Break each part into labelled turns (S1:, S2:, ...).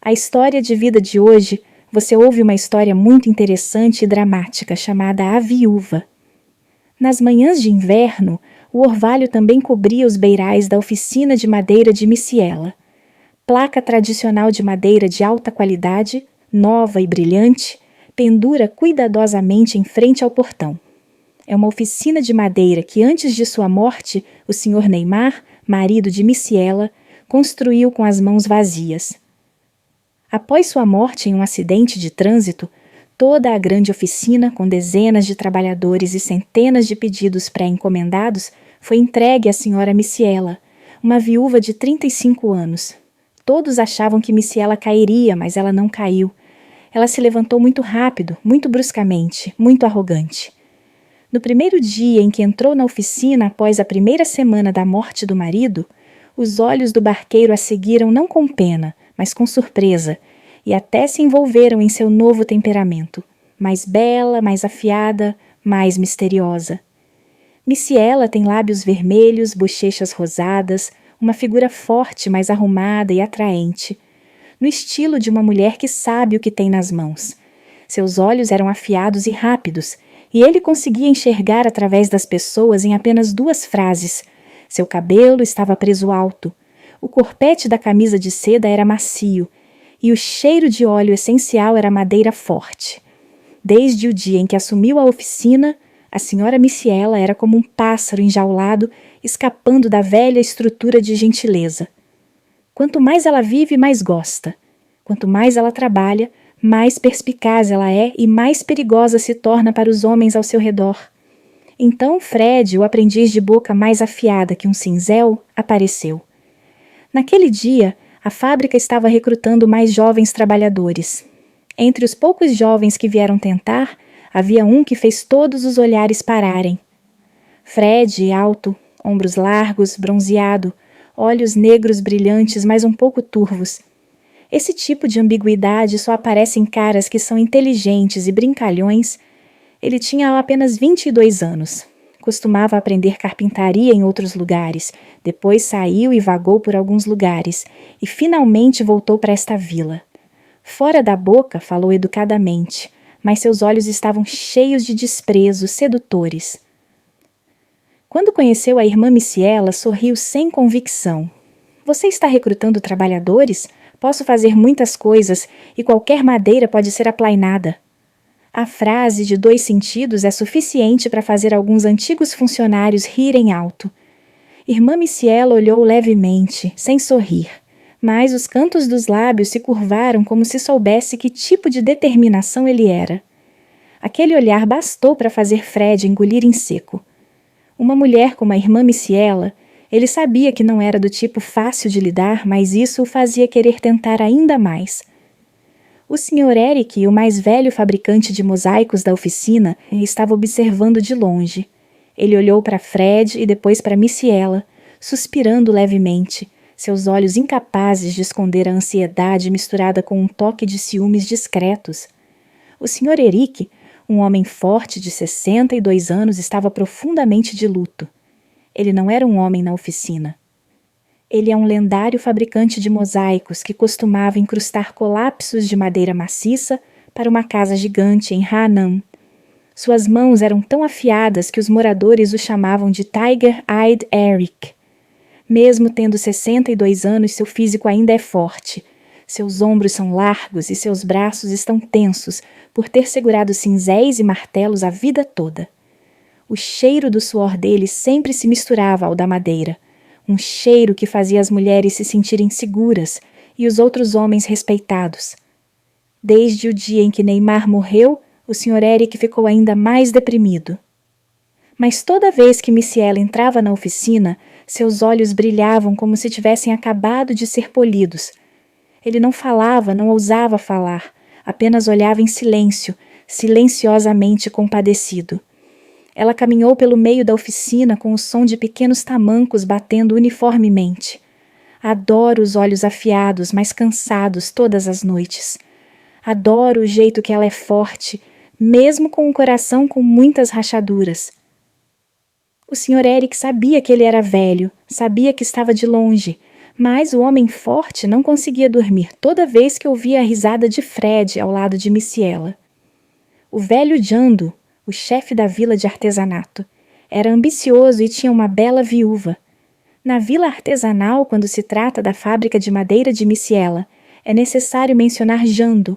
S1: A história de vida de hoje, você ouve uma história muito interessante e dramática chamada A Viúva. Nas manhãs de inverno, o orvalho também cobria os beirais da oficina de madeira de Miciela. Placa tradicional de madeira de alta qualidade, nova e brilhante, pendura cuidadosamente em frente ao portão. É uma oficina de madeira que, antes de sua morte, o Sr. Neymar, marido de Miciela, construiu com as mãos vazias. Após sua morte em um acidente de trânsito, toda a grande oficina, com dezenas de trabalhadores e centenas de pedidos pré-encomendados, foi entregue à Sra. Miciela, uma viúva de 35 anos. Todos achavam que Miciela cairia, mas ela não caiu. Ela se levantou muito rápido, muito bruscamente, muito arrogante. No primeiro dia em que entrou na oficina após a primeira semana da morte do marido, os olhos do barqueiro a seguiram não com pena, mas com surpresa, e até se envolveram em seu novo temperamento, mais bela, mais afiada, mais misteriosa. Miciela tem lábios vermelhos, bochechas rosadas, uma figura forte, mais arrumada e atraente, no estilo de uma mulher que sabe o que tem nas mãos. Seus olhos eram afiados e rápidos, e ele conseguia enxergar através das pessoas em apenas 2 frases. Seu cabelo estava preso alto, o corpete da camisa de seda era macio, e o cheiro de óleo essencial era madeira forte. Desde o dia em que assumiu a oficina, a Sra. Miciela era como um pássaro enjaulado, escapando da velha estrutura de gentileza. Quanto mais ela vive, mais gosta. Quanto mais ela trabalha, mais perspicaz ela é e mais perigosa se torna para os homens ao seu redor. Então Fred, o aprendiz de boca mais afiada que um cinzel, apareceu. Naquele dia, a fábrica estava recrutando mais jovens trabalhadores. Entre os poucos jovens que vieram tentar, havia um que fez todos os olhares pararem. Fred, alto, ombros largos, bronzeado, olhos negros brilhantes, mas um pouco turvos. Esse tipo de ambiguidade só aparece em caras que são inteligentes e brincalhões. Ele tinha apenas 22 anos. Costumava aprender carpintaria em outros lugares, depois saiu e vagou por alguns lugares, e finalmente voltou para esta vila. Fora da boca, falou educadamente, mas seus olhos estavam cheios de desprezo, sedutores. Quando conheceu a irmã Miciela, sorriu sem convicção. Você está recrutando trabalhadores? Posso fazer muitas coisas, e qualquer madeira pode ser aplainada. A frase de 2 sentidos é suficiente para fazer alguns antigos funcionários rirem alto. Irmã Miciela olhou levemente, sem sorrir, mas os cantos dos lábios se curvaram como se soubesse que tipo de determinação ele era. Aquele olhar bastou para fazer Fred engolir em seco. Uma mulher como a irmã Miciela, ele sabia que não era do tipo fácil de lidar, mas isso o fazia querer tentar ainda mais. O Sr. Eric, o mais velho fabricante de mosaicos da oficina, estava observando de longe. Ele olhou para Fred e depois para Miciela, suspirando levemente, seus olhos incapazes de esconder a ansiedade misturada com um toque de ciúmes discretos. O Sr. Eric, um homem forte de 62 anos, estava profundamente de luto. Ele não era um homem na oficina. Ele é um lendário fabricante de mosaicos que costumava incrustar colapsos de madeira maciça para uma casa gigante em Hainan. Suas mãos eram tão afiadas que os moradores o chamavam de Tiger-Eyed Eric. Mesmo tendo 62 anos, seu físico ainda é forte. Seus ombros são largos e seus braços estão tensos por ter segurado cinzéis e martelos a vida toda. O cheiro do suor dele sempre se misturava ao da madeira. Um cheiro que fazia as mulheres se sentirem seguras e os outros homens respeitados. Desde o dia em que Neymar morreu, o Sr. Eric ficou ainda mais deprimido. Mas toda vez que Miciela entrava na oficina, seus olhos brilhavam como se tivessem acabado de ser polidos. Ele não falava, não ousava falar, apenas olhava em silêncio, silenciosamente compadecido. Ela caminhou pelo meio da oficina com o som de pequenos tamancos batendo uniformemente. Adoro os olhos afiados, mas cansados todas as noites. Adoro o jeito que ela é forte, mesmo com um coração com muitas rachaduras. O Sr. Eric sabia que ele era velho, sabia que estava de longe, Mas o homem forte não conseguia dormir toda vez que ouvia a risada de Fred ao lado de Missiela. O velho Jando, o chefe da vila de artesanato, era ambicioso e tinha uma bela viúva. Na vila artesanal, quando se trata da fábrica de madeira de Missiela, é necessário mencionar Jando.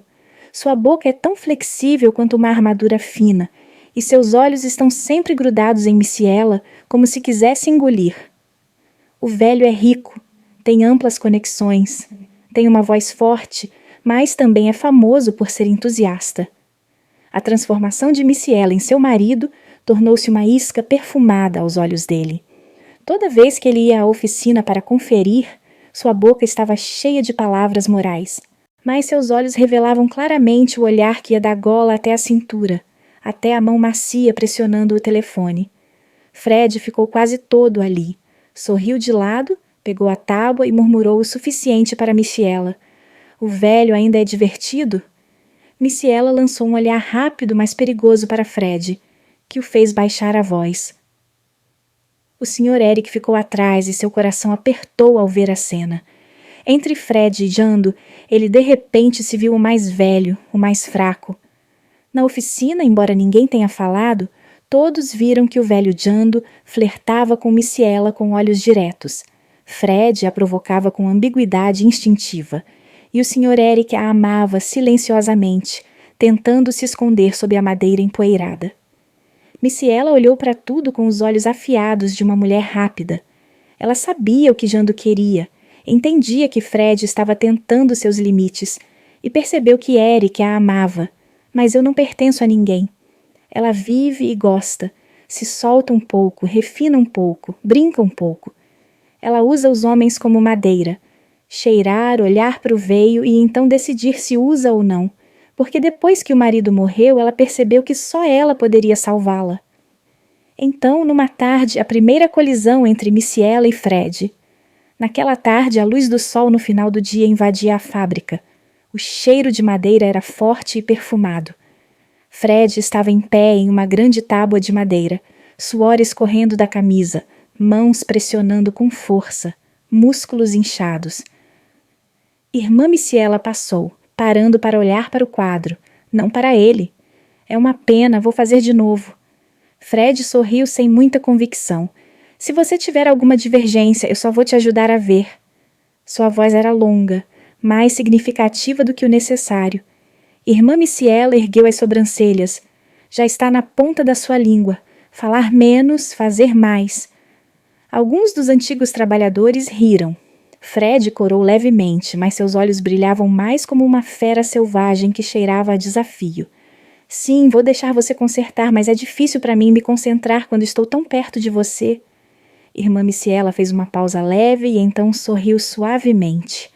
S1: Sua boca é tão flexível quanto uma armadura fina, e seus olhos estão sempre grudados em Missiela, como se quisesse engolir. O velho é rico, tem amplas conexões, tem uma voz forte, mas também é famoso por ser entusiasta. A transformação de Missiela em seu marido tornou-se uma isca perfumada aos olhos dele. Toda vez que ele ia à oficina para conferir, sua boca estava cheia de palavras morais, mas seus olhos revelavam claramente o olhar que ia da gola até a cintura, até a mão macia pressionando o telefone. Fred ficou quase todo ali. Sorriu de lado, pegou a tábua e murmurou o suficiente para Missiela. O velho ainda é divertido? Missiela lançou um olhar rápido, mas perigoso para Fred, que o fez baixar a voz. O Sr. Eric ficou atrás e seu coração apertou ao ver a cena. Entre Fred e Jando, ele de repente se viu o mais velho, o mais fraco. Na oficina, embora ninguém tenha falado, todos viram que o velho Jando flertava com Missiela com olhos diretos. Fred a provocava com ambiguidade instintiva, e o Sr. Eric a amava silenciosamente, tentando se esconder sob a madeira empoeirada. Missiela olhou para tudo com os olhos afiados de uma mulher rápida. Ela sabia o que Jando queria, entendia que Fred estava tentando seus limites e percebeu que Eric a amava. Mas eu não pertenço a ninguém. Ela vive e gosta, se solta um pouco, refina um pouco, brinca um pouco. Ela usa os homens como madeira, cheirar, olhar para o veio e então decidir se usa ou não, porque depois que o marido morreu, ela percebeu que só ela poderia salvá-la. Então, numa tarde, a primeira colisão entre Missiela e Fred. Naquela tarde, a luz do sol no final do dia invadia a fábrica. O cheiro de madeira era forte e perfumado. Fred estava em pé em uma grande tábua de madeira, suor escorrendo da camisa, mãos pressionando com força, músculos inchados. Irmã Missiela passou, parando para olhar para o quadro, não para ele. É uma pena, vou fazer de novo. Fred sorriu sem muita convicção. Se você tiver alguma divergência, eu só vou te ajudar a ver. Sua voz era longa, mais significativa do que o necessário. Irmã Missiela ergueu as sobrancelhas. Já está na ponta da sua língua. Falar menos, fazer mais. Alguns dos antigos trabalhadores riram. Fred corou levemente, mas seus olhos brilhavam mais como uma fera selvagem que cheirava a desafio. Sim, vou deixar você consertar, mas é difícil para mim me concentrar quando estou tão perto de você. Irmã Missiela fez uma pausa leve e então sorriu suavemente.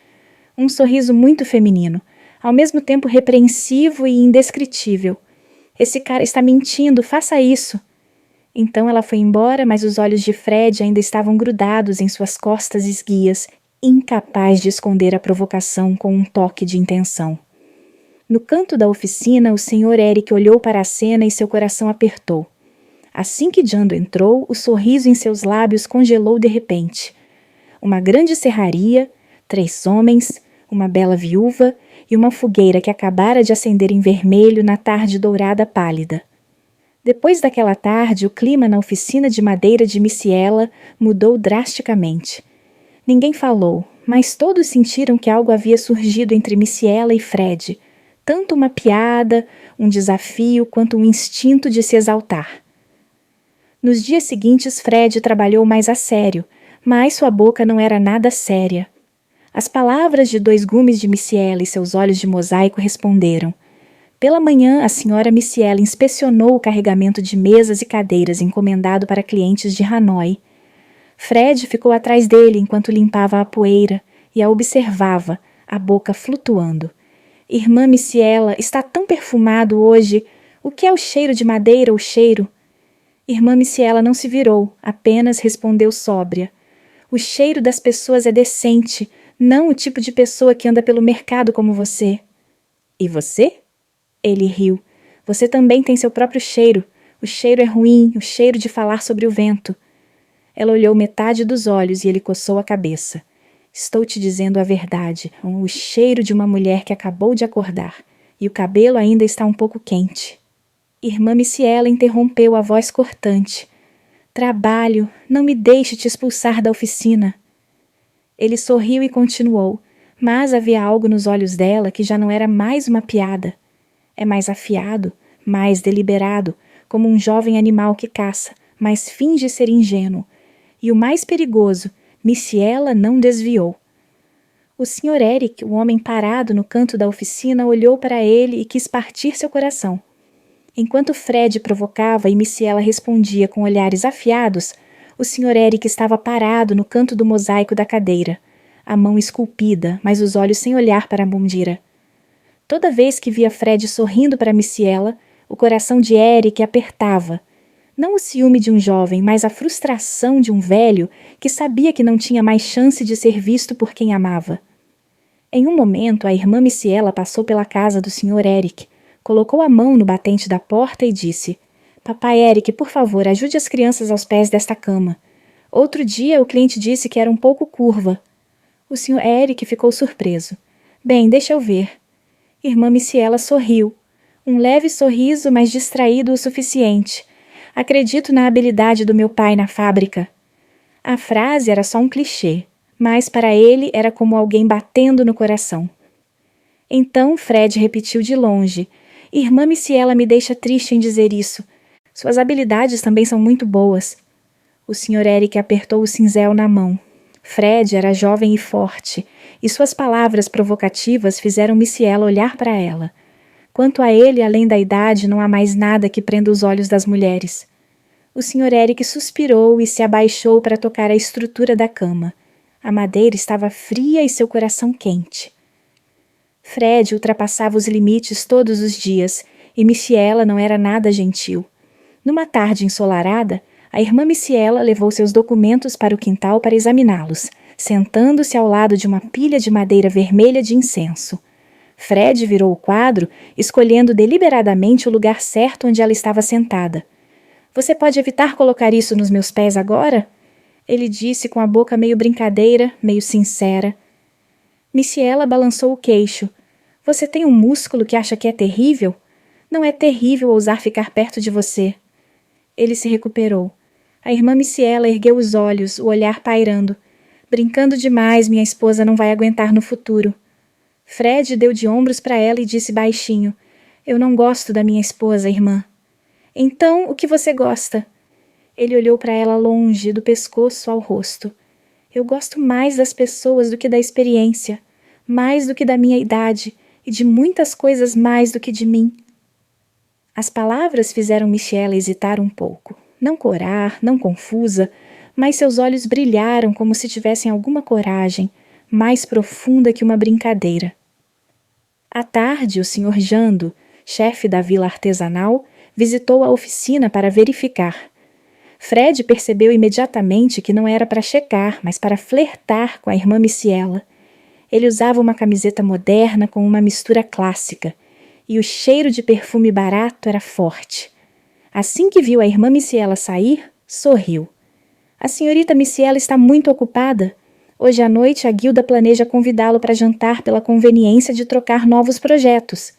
S1: Um sorriso muito feminino, ao mesmo tempo repreensivo e indescritível. Esse cara está mentindo, faça isso. Então ela foi embora, mas os olhos de Fred ainda estavam grudados em suas costas esguias, incapaz de esconder a provocação com um toque de intenção. No canto da oficina, o Sr. Eric olhou para a cena e seu coração apertou. Assim que Jando entrou, o sorriso em seus lábios congelou de repente. Uma grande serraria, 3 homens, uma bela viúva e uma fogueira que acabara de acender em vermelho na tarde dourada pálida. Depois daquela tarde, o clima na oficina de madeira de Missiela mudou drasticamente. Ninguém falou, mas todos sentiram que algo havia surgido entre Missiela e Fred, tanto uma piada, um desafio, quanto um instinto de se exaltar. Nos dias seguintes, Fred trabalhou mais a sério, mas sua boca não era nada séria. As palavras de 2 gumes de Missiela e seus olhos de mosaico responderam. Pela manhã, a senhora Missiela inspecionou o carregamento de mesas e cadeiras encomendado para clientes de Hanoi. Fred ficou atrás dele enquanto limpava a poeira e a observava, a boca flutuando. Irmã Missiela, está tão perfumado hoje. O que é o cheiro de madeira ou cheiro? Irmã Missiela não se virou, apenas respondeu sóbria. O cheiro das pessoas é decente, não o tipo de pessoa que anda pelo mercado como você. E você? Ele riu. Você também tem seu próprio cheiro. O cheiro é ruim, o cheiro de falar sobre o vento. Ela olhou metade dos olhos e ele coçou a cabeça. Estou te dizendo a verdade, o cheiro de uma mulher que acabou de acordar, e o cabelo ainda está um pouco quente. Irmã Micaela interrompeu a voz cortante. Trabalho, não me deixe te expulsar da oficina. Ele sorriu e continuou, mas havia algo nos olhos dela que já não era mais uma piada. É mais afiado, mais deliberado, como um jovem animal que caça, mas finge ser ingênuo. E o mais perigoso, Micaela não desviou. O Sr. Eric, o homem parado no canto da oficina, olhou para ele e quis partir seu coração. Enquanto Fred provocava e Micaela respondia com olhares afiados, o Sr. Eric estava parado no canto do mosaico da cadeira, a mão esculpida, mas os olhos sem olhar para Mundira. Toda vez que via Fred sorrindo para Micaela, o coração de Eric apertava. Não o ciúme de um jovem, mas a frustração de um velho que sabia que não tinha mais chance de ser visto por quem amava. Em um momento, a irmã Micaela passou pela casa do Sr. Eric, colocou a mão no batente da porta e disse: Papai Eric, por favor, ajude as crianças aos pés desta cama. Outro dia o cliente disse que era um pouco curva. O Sr. Eric ficou surpreso. Bem, deixa eu ver. Irmã Micaela sorriu. Um leve sorriso, mas distraído o suficiente. Acredito na habilidade do meu pai na fábrica. A frase era só um clichê, mas para ele era como alguém batendo no coração. Então Fred repetiu de longe: Irmã Micaela me deixa triste em dizer isso. Suas habilidades também são muito boas. O Sr. Eric apertou o cinzel na mão. Fred era jovem e forte, e suas palavras provocativas fizeram Micaela olhar para ela. Quanto a ele, além da idade, não há mais nada que prenda os olhos das mulheres. O Sr. Eric suspirou e se abaixou para tocar a estrutura da cama. A madeira estava fria e seu coração quente. Fred ultrapassava os limites todos os dias, e Micaela não era nada gentil. Numa tarde ensolarada, a irmã Micaela levou seus documentos para o quintal para examiná-los, sentando-se ao lado de uma pilha de madeira vermelha de incenso. Fred virou o quadro, escolhendo deliberadamente o lugar certo onde ela estava sentada. Você pode evitar colocar isso nos meus pés agora? Ele disse com a boca meio brincadeira, meio sincera. Micaela balançou o queixo. Você tem um músculo que acha que é terrível? Não é terrível ousar ficar perto de você. Ele se recuperou. A irmã Micaela ergueu os olhos, o olhar pairando. Brincando demais, minha esposa não vai aguentar no futuro. Fred deu de ombros para ela e disse baixinho: Eu não gosto da minha esposa, irmã. Então, o que você gosta? Ele olhou para ela longe, do pescoço ao rosto. Eu gosto mais das pessoas do que da experiência, mais do que da minha idade e de muitas coisas mais do que de mim. As palavras fizeram Micaela hesitar um pouco. Não corar, não confusa, mas seus olhos brilharam como se tivessem alguma coragem, mais profunda que uma brincadeira. À tarde, o Sr. Jando, chefe da vila artesanal, visitou a oficina para verificar. Fred percebeu imediatamente que não era para checar, mas para flertar com a irmã Micaela. Ele usava uma camiseta moderna com uma mistura clássica, e o cheiro de perfume barato era forte. Assim que viu a irmã Micaela sair, sorriu. A senhorita Micaela está muito ocupada. Hoje à noite a guilda planeja convidá-lo para jantar pela conveniência de trocar novos projetos.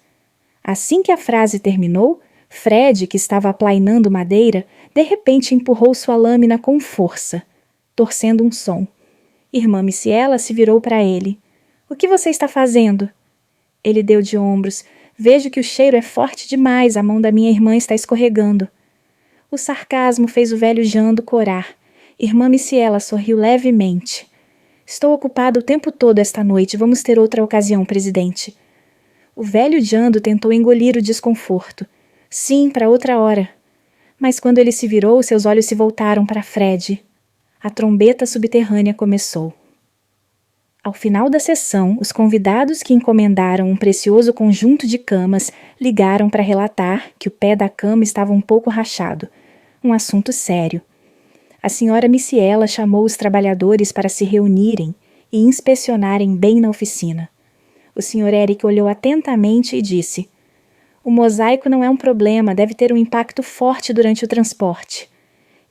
S1: Assim que a frase terminou, Fred, que estava aplainando madeira, de repente empurrou sua lâmina com força, torcendo um som. Irmã Micaela se virou para ele. O que você está fazendo? Ele deu de ombros. Vejo que o cheiro é forte demais, a mão da minha irmã está escorregando. O sarcasmo fez o velho Jando corar. Irmã Micaela sorriu levemente. Estou ocupado o tempo todo esta noite. Vamos ter outra ocasião, presidente. O velho Jando tentou engolir o desconforto. Sim, para outra hora. Mas quando ele se virou, seus olhos se voltaram para Fred. A trombeta subterrânea começou. Ao final da sessão, os convidados que encomendaram um precioso conjunto de camas ligaram para relatar que o pé da cama estava um pouco rachado. Um assunto sério. A senhora Micaela chamou os trabalhadores para se reunirem e inspecionarem bem na oficina. O Sr. Eric olhou atentamente e disse: O mosaico não é um problema, deve ter um impacto forte durante o transporte.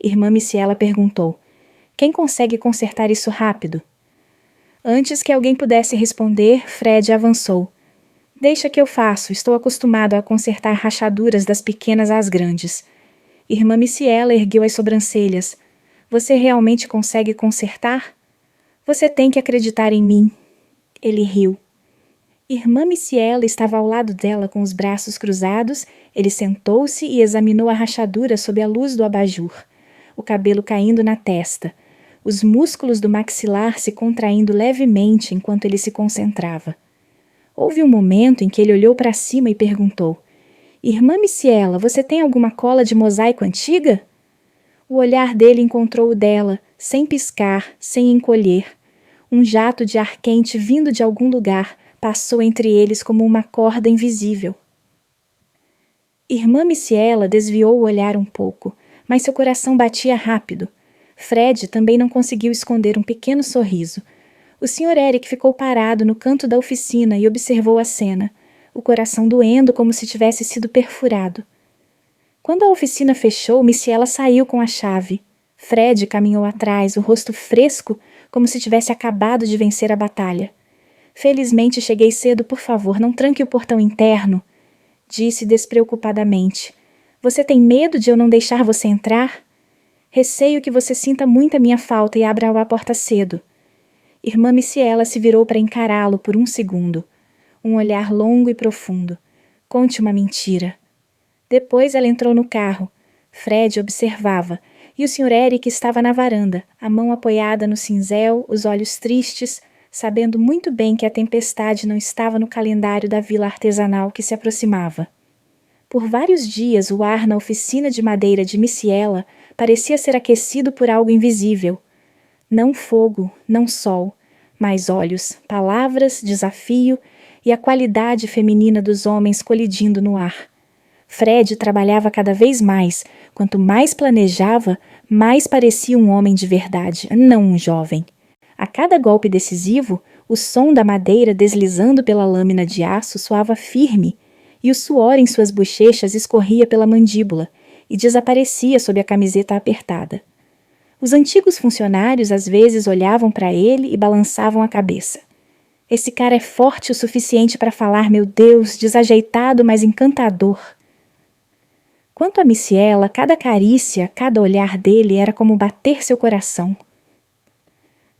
S1: Irmã Micaela perguntou: Quem consegue consertar isso rápido? Antes que alguém pudesse responder, Fred avançou. Deixa que eu faço, estou acostumado a consertar rachaduras das pequenas às grandes. Irmã Micaela ergueu as sobrancelhas. Você realmente consegue consertar? Você tem que acreditar em mim. Ele riu. Irmã Micaela estava ao lado dela com os braços cruzados. Ele sentou-se e examinou a rachadura sob a luz do abajur. O cabelo caindo na testa. Os músculos do maxilar se contraindo levemente enquanto ele se concentrava. Houve um momento em que ele olhou para cima e perguntou: Irmã Micaela, você tem alguma cola de mosaico antiga? O olhar dele encontrou o dela, sem piscar, sem encolher. Um jato de ar quente vindo de algum lugar passou entre eles como uma corda invisível. Irmã Micaela desviou o olhar um pouco, mas seu coração batia rápido. Fred também não conseguiu esconder um pequeno sorriso. O Sr. Eric ficou parado no canto da oficina e observou a cena, o coração doendo como se tivesse sido perfurado. Quando a oficina fechou, Micaela saiu com a chave. Fred caminhou atrás, o rosto fresco, como se tivesse acabado de vencer a batalha. Felizmente cheguei cedo, por favor, não tranque o portão interno, disse despreocupadamente. Você tem medo de eu não deixar você entrar? Receio que você sinta muito a minha falta e abra a porta cedo. Irmã Micaela se virou para encará-lo por um segundo. Um olhar longo e profundo. Conte uma mentira. Depois ela entrou no carro. Fred observava, e o Sr. Eric estava na varanda, a mão apoiada no cinzel, os olhos tristes, sabendo muito bem que a tempestade não estava no calendário da vila artesanal que se aproximava. Por vários dias o ar na oficina de madeira de Micaela parecia ser aquecido por algo invisível. Não fogo, não sol, mas olhos, palavras, desafio e a qualidade feminina dos homens colidindo no ar. Fred trabalhava cada vez mais. Quanto mais planejava, mais parecia um homem de verdade, não um jovem. A cada golpe decisivo, o som da madeira deslizando pela lâmina de aço soava firme, e o suor em suas bochechas escorria pela mandíbula e desaparecia sob a camiseta apertada. Os antigos funcionários às vezes olhavam para ele e balançavam a cabeça. Esse cara é forte o suficiente para falar, meu Deus, desajeitado, mas encantador. Quanto a Micaela, cada carícia, cada olhar dele era como bater seu coração.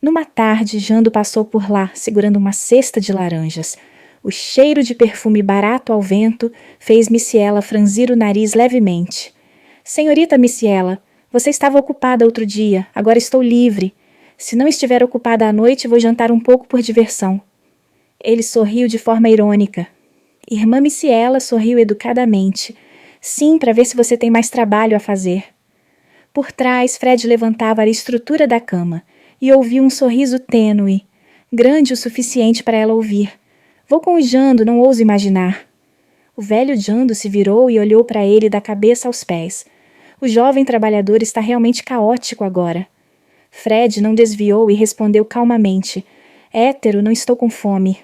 S1: Numa tarde, Jando passou por lá, segurando uma cesta de laranjas. O cheiro de perfume barato ao vento fez Micaela franzir o nariz levemente. Senhorita Micaela, você estava ocupada outro dia, agora estou livre. Se não estiver ocupada à noite, vou jantar um pouco por diversão. Ele sorriu de forma irônica. Irmã Micaela sorriu educadamente. Sim, para ver se você tem mais trabalho a fazer. Por trás, Fred levantava a estrutura da cama e ouviu um sorriso tênue, grande o suficiente para ela ouvir. Vou com o Jando, não ouso imaginar. O velho Jando se virou e olhou para ele da cabeça aos pés. O jovem trabalhador está realmente caótico agora. Fred não desviou e respondeu calmamente. Hétero, não estou com fome.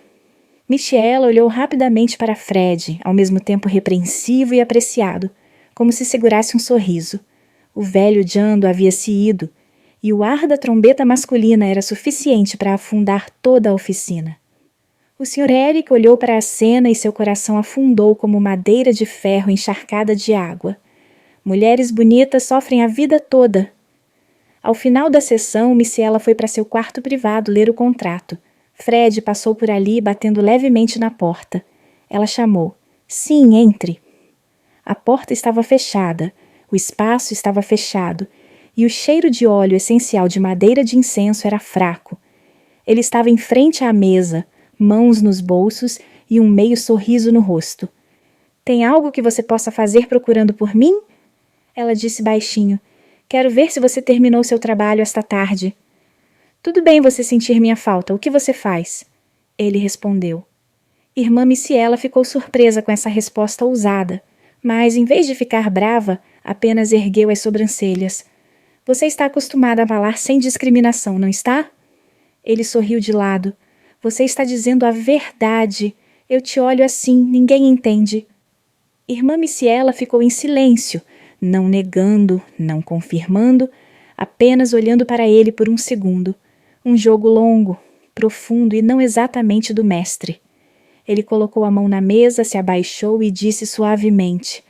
S1: Micaela olhou rapidamente para Fred, ao mesmo tempo repreensivo e apreciado, como se segurasse um sorriso. O velho Jando havia se ido, e o ar da trombeta masculina era suficiente para afundar toda a oficina. O Sr. Eric olhou para a cena e seu coração afundou como madeira de ferro encharcada de água. Mulheres bonitas sofrem a vida toda. Ao final da sessão, Micaela foi para seu quarto privado ler o contrato. Fred passou por ali, batendo levemente na porta. Ela chamou. Sim, entre. A porta estava fechada, o espaço estava fechado, e o cheiro de óleo essencial de madeira de incenso era fraco. Ele estava em frente à mesa, mãos nos bolsos e um meio sorriso no rosto. Tem algo que você possa fazer procurando por mim? Ela disse baixinho. Quero ver se você terminou seu trabalho esta tarde. Tudo bem você sentir minha falta. O que você faz? Ele respondeu. Irmã Micaela ficou surpresa com essa resposta ousada, mas, em vez de ficar brava, apenas ergueu as sobrancelhas. Você está acostumada a falar sem discriminação, não está? Ele sorriu de lado. Você está dizendo a verdade. Eu te olho assim, ninguém entende. Irmã Micaela ficou em silêncio, não negando, não confirmando, apenas olhando para ele por um segundo. Um jogo longo, profundo e não exatamente do mestre. Ele colocou a mão na mesa, se abaixou e disse suavemente: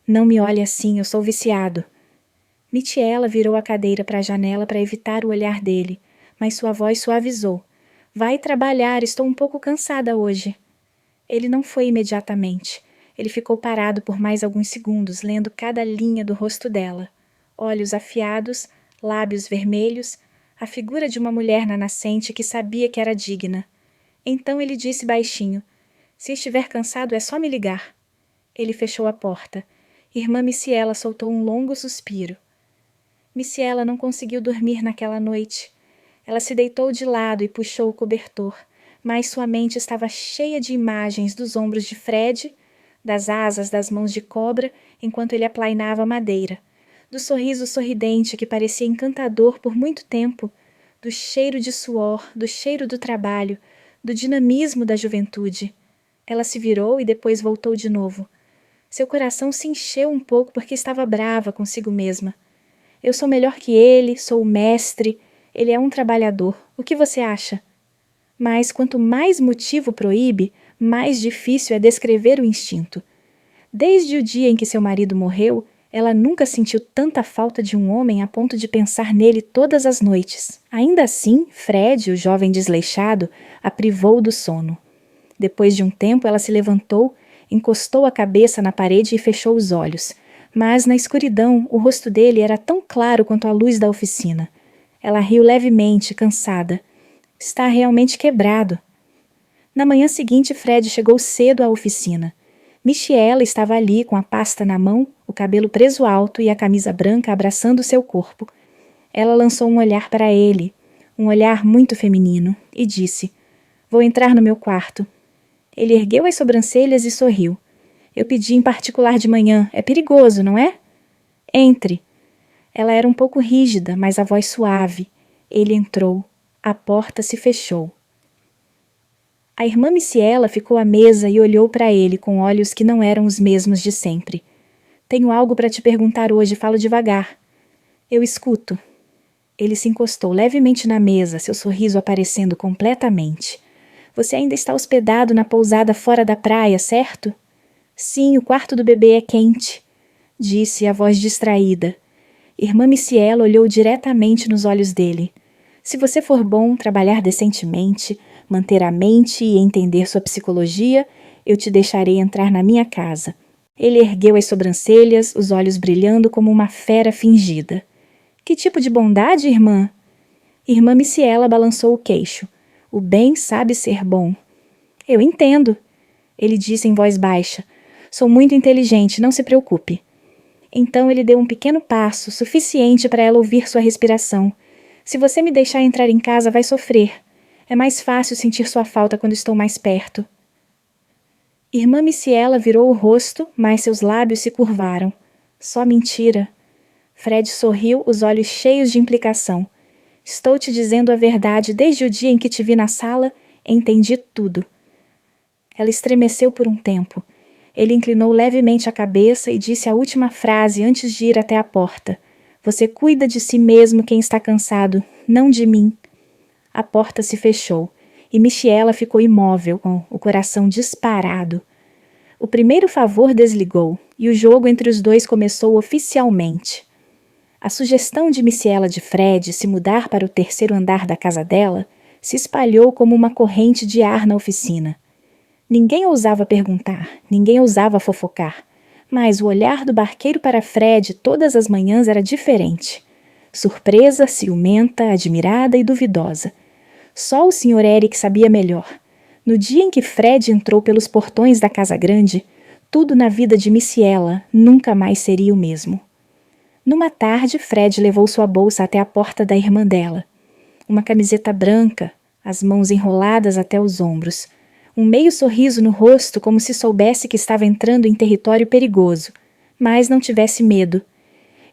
S1: "Não me olhe assim, eu sou viciado." Micaela virou a cadeira para a janela para evitar o olhar dele, mas sua voz suavizou: "Vai trabalhar, estou um pouco cansada hoje." Ele não foi imediatamente. Ele ficou parado por mais alguns segundos, lendo cada linha do rosto dela. Olhos afiados, lábios vermelhos, a figura de uma mulher na nascente que sabia que era digna. Então ele disse baixinho: "Se estiver cansado, é só me ligar." Ele fechou a porta. Irmã Micaela soltou um longo suspiro. Micaela não conseguiu dormir naquela noite. Ela se deitou de lado e puxou o cobertor, mas sua mente estava cheia de imagens dos ombros de Fred, das asas das mãos de cobra enquanto ele aplainava a madeira, do sorriso sorridente que parecia encantador por muito tempo, do cheiro de suor, do cheiro do trabalho, do dinamismo da juventude. Ela se virou e depois voltou de novo. Seu coração se encheu um pouco porque estava brava consigo mesma. "Eu sou melhor que ele, sou o mestre, ele é um trabalhador. O que você acha?" Mas quanto mais motivo proíbe, mais difícil é descrever o instinto. Desde o dia em que seu marido morreu, ela nunca sentiu tanta falta de um homem a ponto de pensar nele todas as noites. Ainda assim, Fred, o jovem desleixado, a privou do sono. Depois de um tempo, ela se levantou, encostou a cabeça na parede e fechou os olhos. Mas, na escuridão, o rosto dele era tão claro quanto a luz da oficina. Ela riu levemente, cansada. Está realmente quebrado. Na manhã seguinte, Fred chegou cedo à oficina. Micaela estava ali, com a pasta na mão, o cabelo preso alto e a camisa branca abraçando seu corpo. Ela lançou um olhar para ele, um olhar muito feminino, e disse: "Vou entrar no meu quarto." Ele ergueu as sobrancelhas e sorriu. "Eu pedi em particular de manhã. É perigoso, não é?" "Entre." Ela era um pouco rígida, mas a voz suave. Ele entrou. A porta se fechou. A irmã Micaela ficou à mesa e olhou para ele com olhos que não eram os mesmos de sempre. "Tenho algo para te perguntar hoje, falo devagar." "Eu escuto." Ele se encostou levemente na mesa, seu sorriso aparecendo completamente. "Você ainda está hospedado na pousada fora da praia, certo?" "Sim, o quarto do bebê é quente," disse a voz distraída. Irmã Micaela olhou diretamente nos olhos dele. "Se você for bom, trabalhar decentemente, manter a mente e entender sua psicologia, eu te deixarei entrar na minha casa." Ele ergueu as sobrancelhas, os olhos brilhando como uma fera fingida. "Que tipo de bondade, irmã?" Irmã Micaela balançou o queixo. "O bem sabe ser bom." "Eu entendo," ele disse em voz baixa. "Sou muito inteligente, não se preocupe." Então ele deu um pequeno passo, suficiente para ela ouvir sua respiração. "Se você me deixar entrar em casa, vai sofrer. É mais fácil sentir sua falta quando estou mais perto." Irmã Micaela virou o rosto, mas seus lábios se curvaram. "Só mentira." Fred sorriu, os olhos cheios de implicação. "Estou te dizendo a verdade desde o dia em que te vi na sala, entendi tudo." Ela estremeceu por um tempo. Ele inclinou levemente a cabeça e disse a última frase antes de ir até a porta: "Você cuida de si mesmo quem está cansado, não de mim." A porta se fechou e Micaela ficou imóvel, com o coração disparado. O primeiro favor desligou e o jogo entre os dois começou oficialmente. A sugestão de Micaela de Fred se mudar para o terceiro andar da casa dela se espalhou como uma corrente de ar na oficina. Ninguém ousava perguntar, ninguém ousava fofocar, mas o olhar do barqueiro para Fred todas as manhãs era diferente. Surpresa, ciumenta, admirada e duvidosa. Só o Sr. Eric sabia melhor. No dia em que Fred entrou pelos portões da casa grande, tudo na vida de Micaela nunca mais seria o mesmo. Numa tarde, Fred levou sua bolsa até a porta da irmã dela. Uma camiseta branca, as mãos enroladas até os ombros. Um meio sorriso no rosto, como se soubesse que estava entrando em território perigoso, mas não tivesse medo.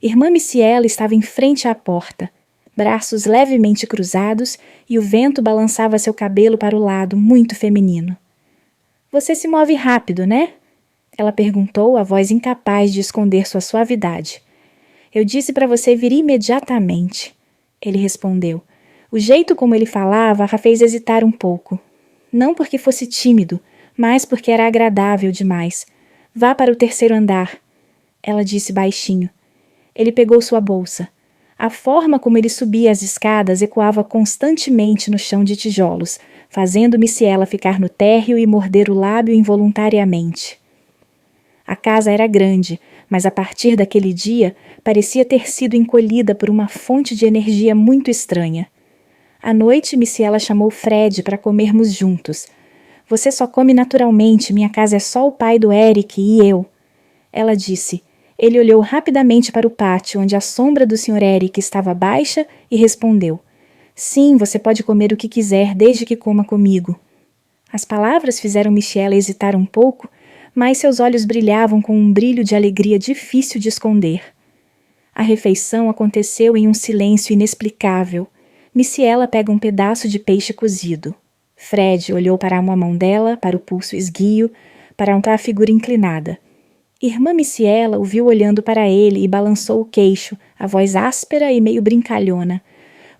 S1: Irmã Micaela estava em frente à porta, braços levemente cruzados, e o vento balançava seu cabelo para o lado, muito feminino. "Você se move rápido, né?" Ela perguntou, a voz incapaz de esconder sua suavidade. "Eu disse para você vir imediatamente." Ele respondeu. O jeito como ele falava a fez hesitar um pouco. Não porque fosse tímido, mas porque era agradável demais. Vá para o 3º andar, ela disse baixinho. Ele pegou sua bolsa. A forma como ele subia as escadas ecoava constantemente no chão de tijolos, fazendo Micaela ficar no térreo e morder o lábio involuntariamente. A casa era grande, mas a partir daquele dia parecia ter sido encolhida por uma fonte de energia muito estranha. À noite, Micaela chamou Fred para comermos juntos. Você só come naturalmente, minha casa é só o pai do Eric e eu. Ela disse. Ele olhou rapidamente para o pátio, onde a sombra do Sr. Eric estava baixa, e respondeu. Sim, você pode comer o que quiser, desde que coma comigo. As palavras fizeram Micaela hesitar um pouco, mas seus olhos brilhavam com um brilho de alegria difícil de esconder. A refeição aconteceu em um silêncio inexplicável. Micaela pega um pedaço de peixe cozido. Fred olhou para uma mão dela, para o pulso esguio, para a figura inclinada. Irmã Micaela o viu olhando para ele e balançou o queixo, a voz áspera e meio brincalhona.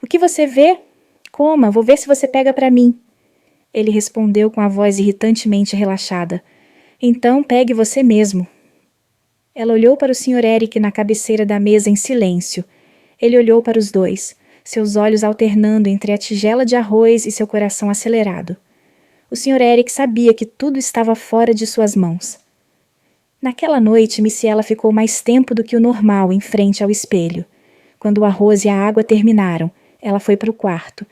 S1: O que você vê? Coma, vou ver se você pega para mim. Ele respondeu com a voz irritantemente relaxada. Então pegue você mesmo. Ela olhou para o Sr. Eric na cabeceira da mesa em silêncio. Ele olhou para os dois, seus olhos alternando entre a tigela de arroz e seu coração acelerado. O Sr. Eric sabia que tudo estava fora de suas mãos. Naquela noite, Micaela ficou mais tempo do que o normal em frente ao espelho. Quando o arroz e a água terminaram, ela foi para o quarto.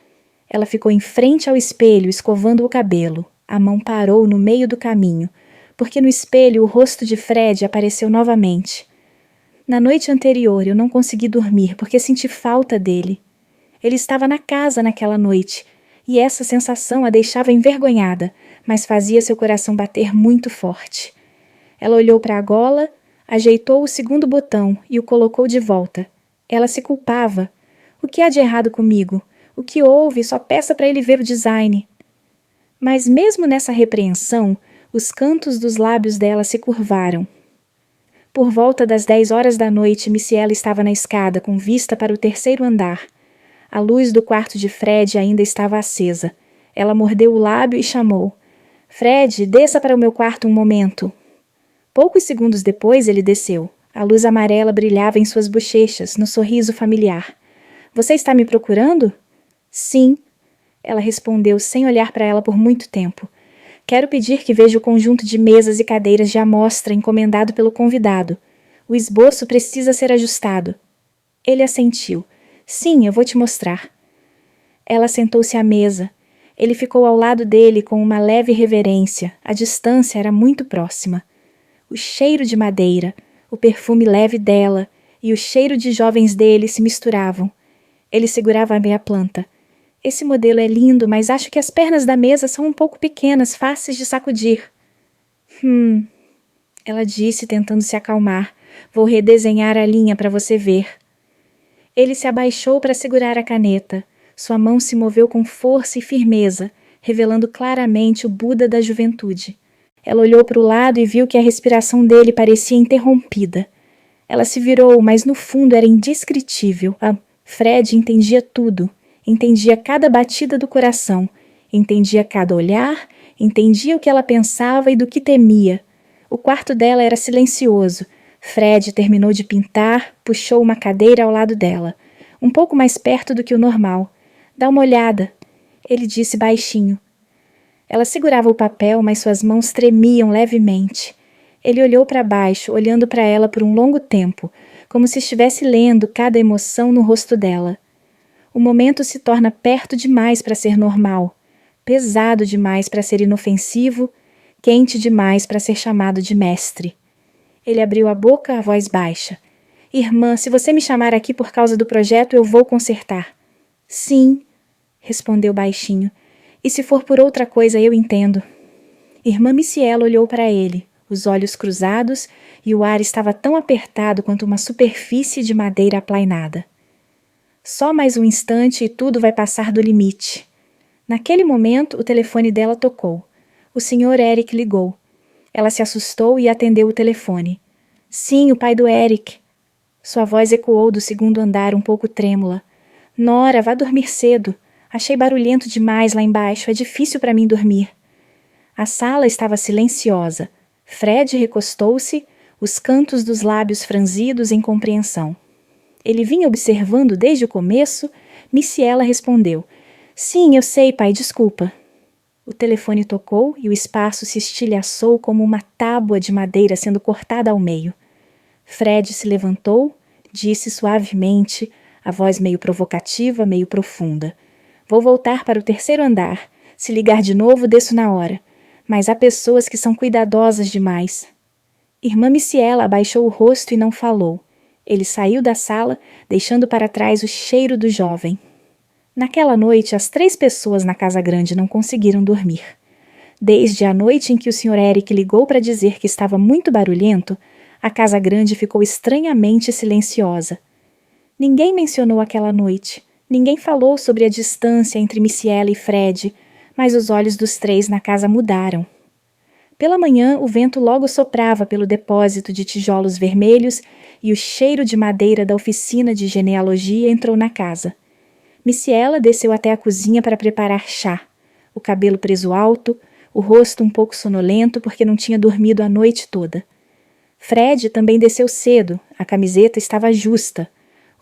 S1: Ela ficou em frente ao espelho, escovando o cabelo. A mão parou no meio do caminho, porque no espelho o rosto de Fred apareceu novamente. Na noite anterior eu não consegui dormir porque senti falta dele. Ele estava na casa naquela noite, e essa sensação a deixava envergonhada, mas fazia seu coração bater muito forte. Ela olhou para a gola, ajeitou o 2º botão e o colocou de volta. Ela se culpava. O que há de errado comigo? O que houve? Só peça para ele ver o design. Mas mesmo nessa repreensão, os cantos dos lábios dela se curvaram. Por volta das 10 horas da noite, Micaela estava na escada, com vista para o 3º andar. A luz do quarto de Fred ainda estava acesa. Ela mordeu o lábio e chamou. Fred, desça para o meu quarto um momento. Poucos segundos depois ele desceu. A luz amarela brilhava em suas bochechas, no sorriso familiar. Você está me procurando? Sim, ela respondeu sem olhar para ela por muito tempo. Quero pedir que veja o conjunto de mesas e cadeiras de amostra encomendado pelo convidado. O esboço precisa ser ajustado. Ele assentiu. Sim, eu vou te mostrar. Ela sentou-se à mesa. Ele ficou ao lado dele com uma leve reverência. A distância era muito próxima. O cheiro de madeira, o perfume leve dela e o cheiro de jovens dele se misturavam. Ele segurava a meia planta. Esse modelo é lindo, mas acho que as pernas da mesa são um pouco pequenas, fáceis de sacudir. Ela disse, tentando se acalmar. Vou redesenhar a linha para você ver. Ele se abaixou para segurar a caneta. Sua mão se moveu com força e firmeza, revelando claramente o Buda da juventude. Ela olhou para o lado e viu que a respiração dele parecia interrompida. Ela se virou, mas no fundo era indescritível. Fred entendia tudo. Entendia cada batida do coração. Entendia cada olhar. Entendia o que ela pensava e do que temia. O quarto dela era silencioso. Fred terminou de pintar, puxou uma cadeira ao lado dela, um pouco mais perto do que o normal. Dá uma olhada, ele disse baixinho. Ela segurava o papel, mas suas mãos tremiam levemente. Ele olhou para baixo, olhando para ela por um longo tempo, como se estivesse lendo cada emoção no rosto dela. O momento se torna perto demais para ser normal, pesado demais para ser inofensivo, quente demais para ser chamado de mestre. Ele abriu a boca, a voz baixa. Irmã, se você me chamar aqui por causa do projeto, eu vou consertar. Sim, respondeu baixinho. E se for por outra coisa, eu entendo. Irmã Micaela olhou para ele, os olhos cruzados, e o ar estava tão apertado quanto uma superfície de madeira aplainada. Só mais um instante e tudo vai passar do limite. Naquele momento, o telefone dela tocou. O Sr. Eric ligou. Ela se assustou e atendeu o telefone. Sim, o pai do Eric. Sua voz ecoou do 2º andar um pouco trêmula. Nora, vá dormir cedo. Achei barulhento demais lá embaixo, é difícil para mim dormir. A sala estava silenciosa. Fred recostou-se, os cantos dos lábios franzidos em compreensão. Ele vinha observando desde o começo. Missiela respondeu: Sim, eu sei, pai, desculpa. O telefone tocou e o espaço se estilhaçou como uma tábua de madeira sendo cortada ao meio. Fred se levantou, disse suavemente, a voz meio provocativa, meio profunda: Vou voltar para o 3º andar. Se ligar de novo, desço na hora. Mas há pessoas que são cuidadosas demais. Irmã Missiela abaixou o rosto e não falou. Ele saiu da sala, deixando para trás o cheiro do jovem. Naquela noite, as 3 pessoas na casa grande não conseguiram dormir. Desde a noite em que o Sr. Eric ligou para dizer que estava muito barulhento, a casa grande ficou estranhamente silenciosa. Ninguém mencionou aquela noite. Ninguém falou sobre a distância entre Missiela e Fred, mas os olhos dos 3 na casa mudaram. Pela manhã, o vento logo soprava pelo depósito de tijolos vermelhos e o cheiro de madeira da oficina de genealogia entrou na casa. Missiela desceu até a cozinha para preparar chá, o cabelo preso alto, o rosto um pouco sonolento porque não tinha dormido a noite toda. Fred também desceu cedo, a camiseta estava justa,